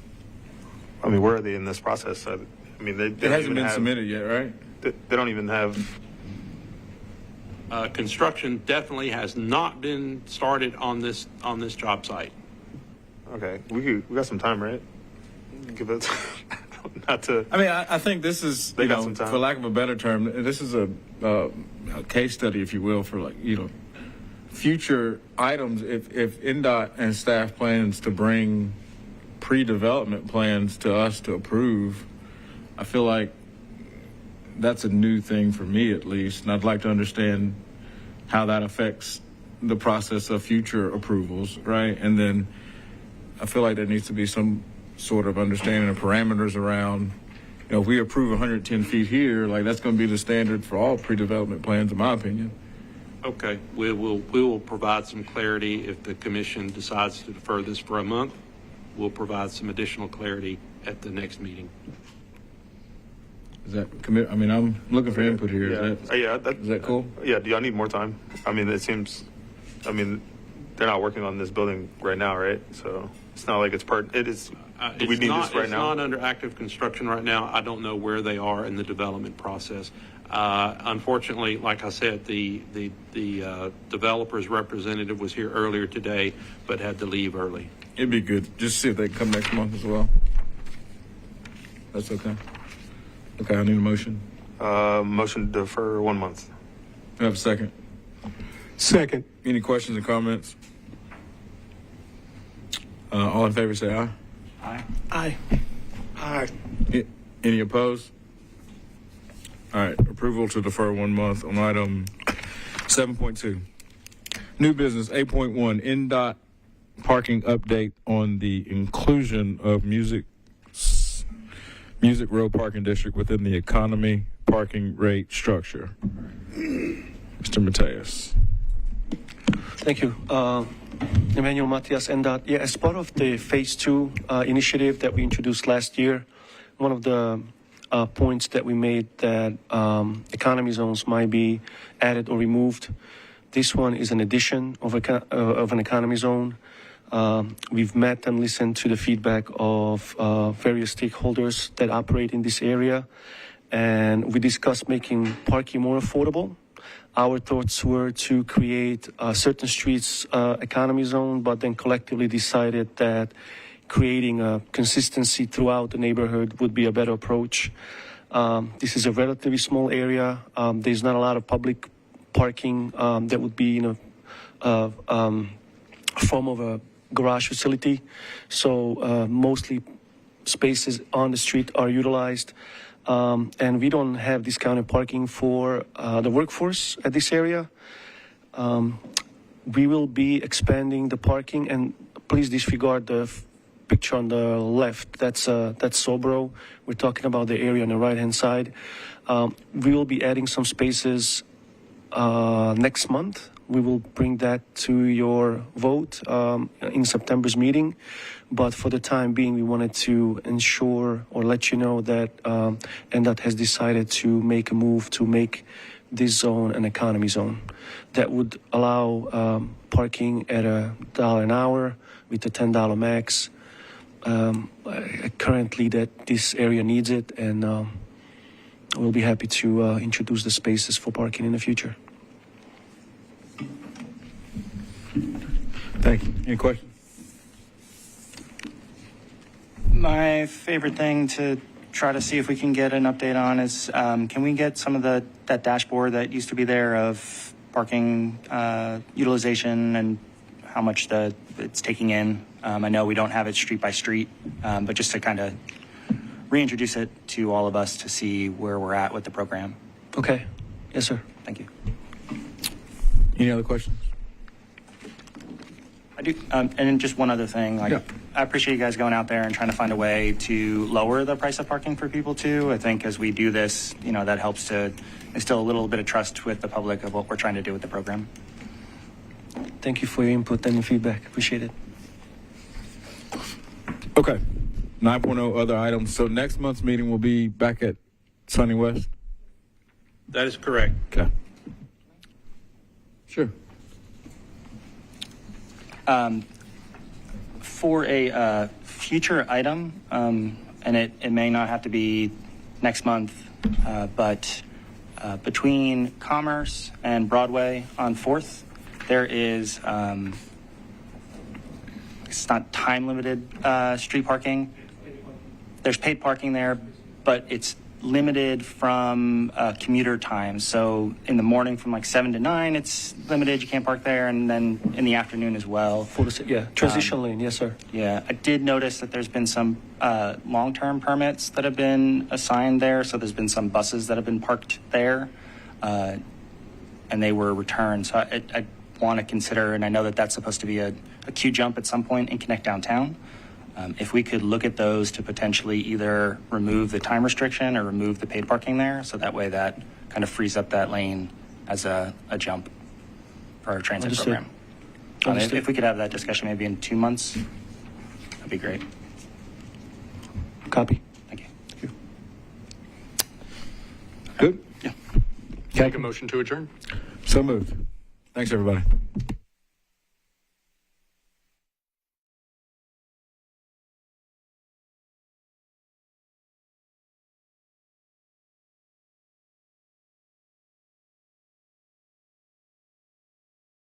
even. Where are they in this process? They it hasn't been submitted yet, right? They don't even have. Construction definitely has not been started on this job site. Okay, we got some time, right? Give it. not to. I mean, I think this is, They got some time. for lack of a better term, this is a case study, if you will, for future items. If NDOT and staff plans to bring pre-development plans to us to approve, I feel like that's a new thing for me, at least, and I'd like to understand how that affects the process of future approvals, right? And then I feel like there needs to be some sort of understanding of parameters around, if we approve 110 feet here, that's going to be the standard for all pre-development plans, in my opinion. Okay, we will provide some clarity if the commission decides to defer this for a month. We'll provide some additional clarity at the next meeting. Is that I mean, I'm looking for input here. Yeah. Is that cool? Yeah. Do y'all need more time? I mean, it seems. I mean, they're not working on this building right now, right? So it's not like it is. Do we need this right it's now? It's not under active construction right now. I don't know where they are in the development process. Unfortunately, like I said, the developer's representative was here earlier today, but had to leave early. It'd be good. Just see if they can come next month as well. That's okay. Okay, I need a motion. Motion to defer 1 month. I have a second. Second. Any questions or comments? All in favor say aye. Aye. Aye. Aye. Any opposed? All right, approval to defer 1 month on item 7.2. New business 8.1, NDOT parking update on the inclusion of Music Row Parking District within the economy parking rate structure. Mr. Mateus. Thank you. Emmanuel Matias, NDOT. Yeah, as part of the Phase 2 initiative that we introduced last year, one of the points that we made that economy zones might be added or removed. This one is an addition of an economy zone. We've met and listened to the feedback of various stakeholders that operate in this area, and we discussed making parking more affordable. Our thoughts were to create certain streets economy zone, but then collectively decided that creating a consistency throughout the neighborhood would be a better approach. This is a relatively small area. There's not a lot of public parking that would be in a form of a garage facility. So mostly spaces on the street are utilized. And we don't have discounted parking for the workforce at this area. We will be expanding the parking, and please disregard the picture on the left. That's Sobro. We're talking about the area on the right-hand side. We will be adding some spaces next month. We will bring that to your vote in September's meeting. But for the time being, we wanted to ensure or let you know that NDOT has decided to make a move to make this zone an economy zone. That would allow parking at $1 an hour with a $10 max. Currently, that this area needs it, and we'll be happy to introduce the spaces for parking in the future. Thank you. Any questions? My favorite thing to try to see if we can get an update on is can we get some of that dashboard that used to be there of parking utilization and how much it's taking in? I know we don't have it street by street, but just to kind of reintroduce it to all of us to see where we're at with the program. Okay. Yes, sir. Thank you. Any other questions? I do, and then just one other thing. I appreciate you guys going out there and trying to find a way to lower the price of parking for people too. I think as we do this, that helps to instill a little bit of trust with the public of what we're trying to do with the program. Thank you for your input and your feedback. Appreciate it. Okay. 9.0 other items. So next month's meeting will be back at Sunny West? That is correct. Okay. Sure. For a future item, and it may not have to be next month, but between Commerce and Broadway on 4th, there is, it's not time-limited street parking. There's paid parking there, but it's limited from commuter times. So in the morning from like 7 to 9, it's limited. You can't park there, and then in the afternoon as well. Transition lane, yes, sir. Yeah, I did notice that there's been some long-term permits that have been assigned there. So there's been some buses that have been parked there, and they were returned. So I want to consider, and I know that that's supposed to be a queue jump at some point and connect downtown. If we could look at those to potentially either remove the time restriction or remove the paid parking there, so that way that kind of frees up that lane as a jump for our transit Understood. program. If we could have that discussion maybe in 2 months, that'd be great. Copy. Thank you. Good? Yeah. Make a motion to adjourn. So moved. Thanks, everybody.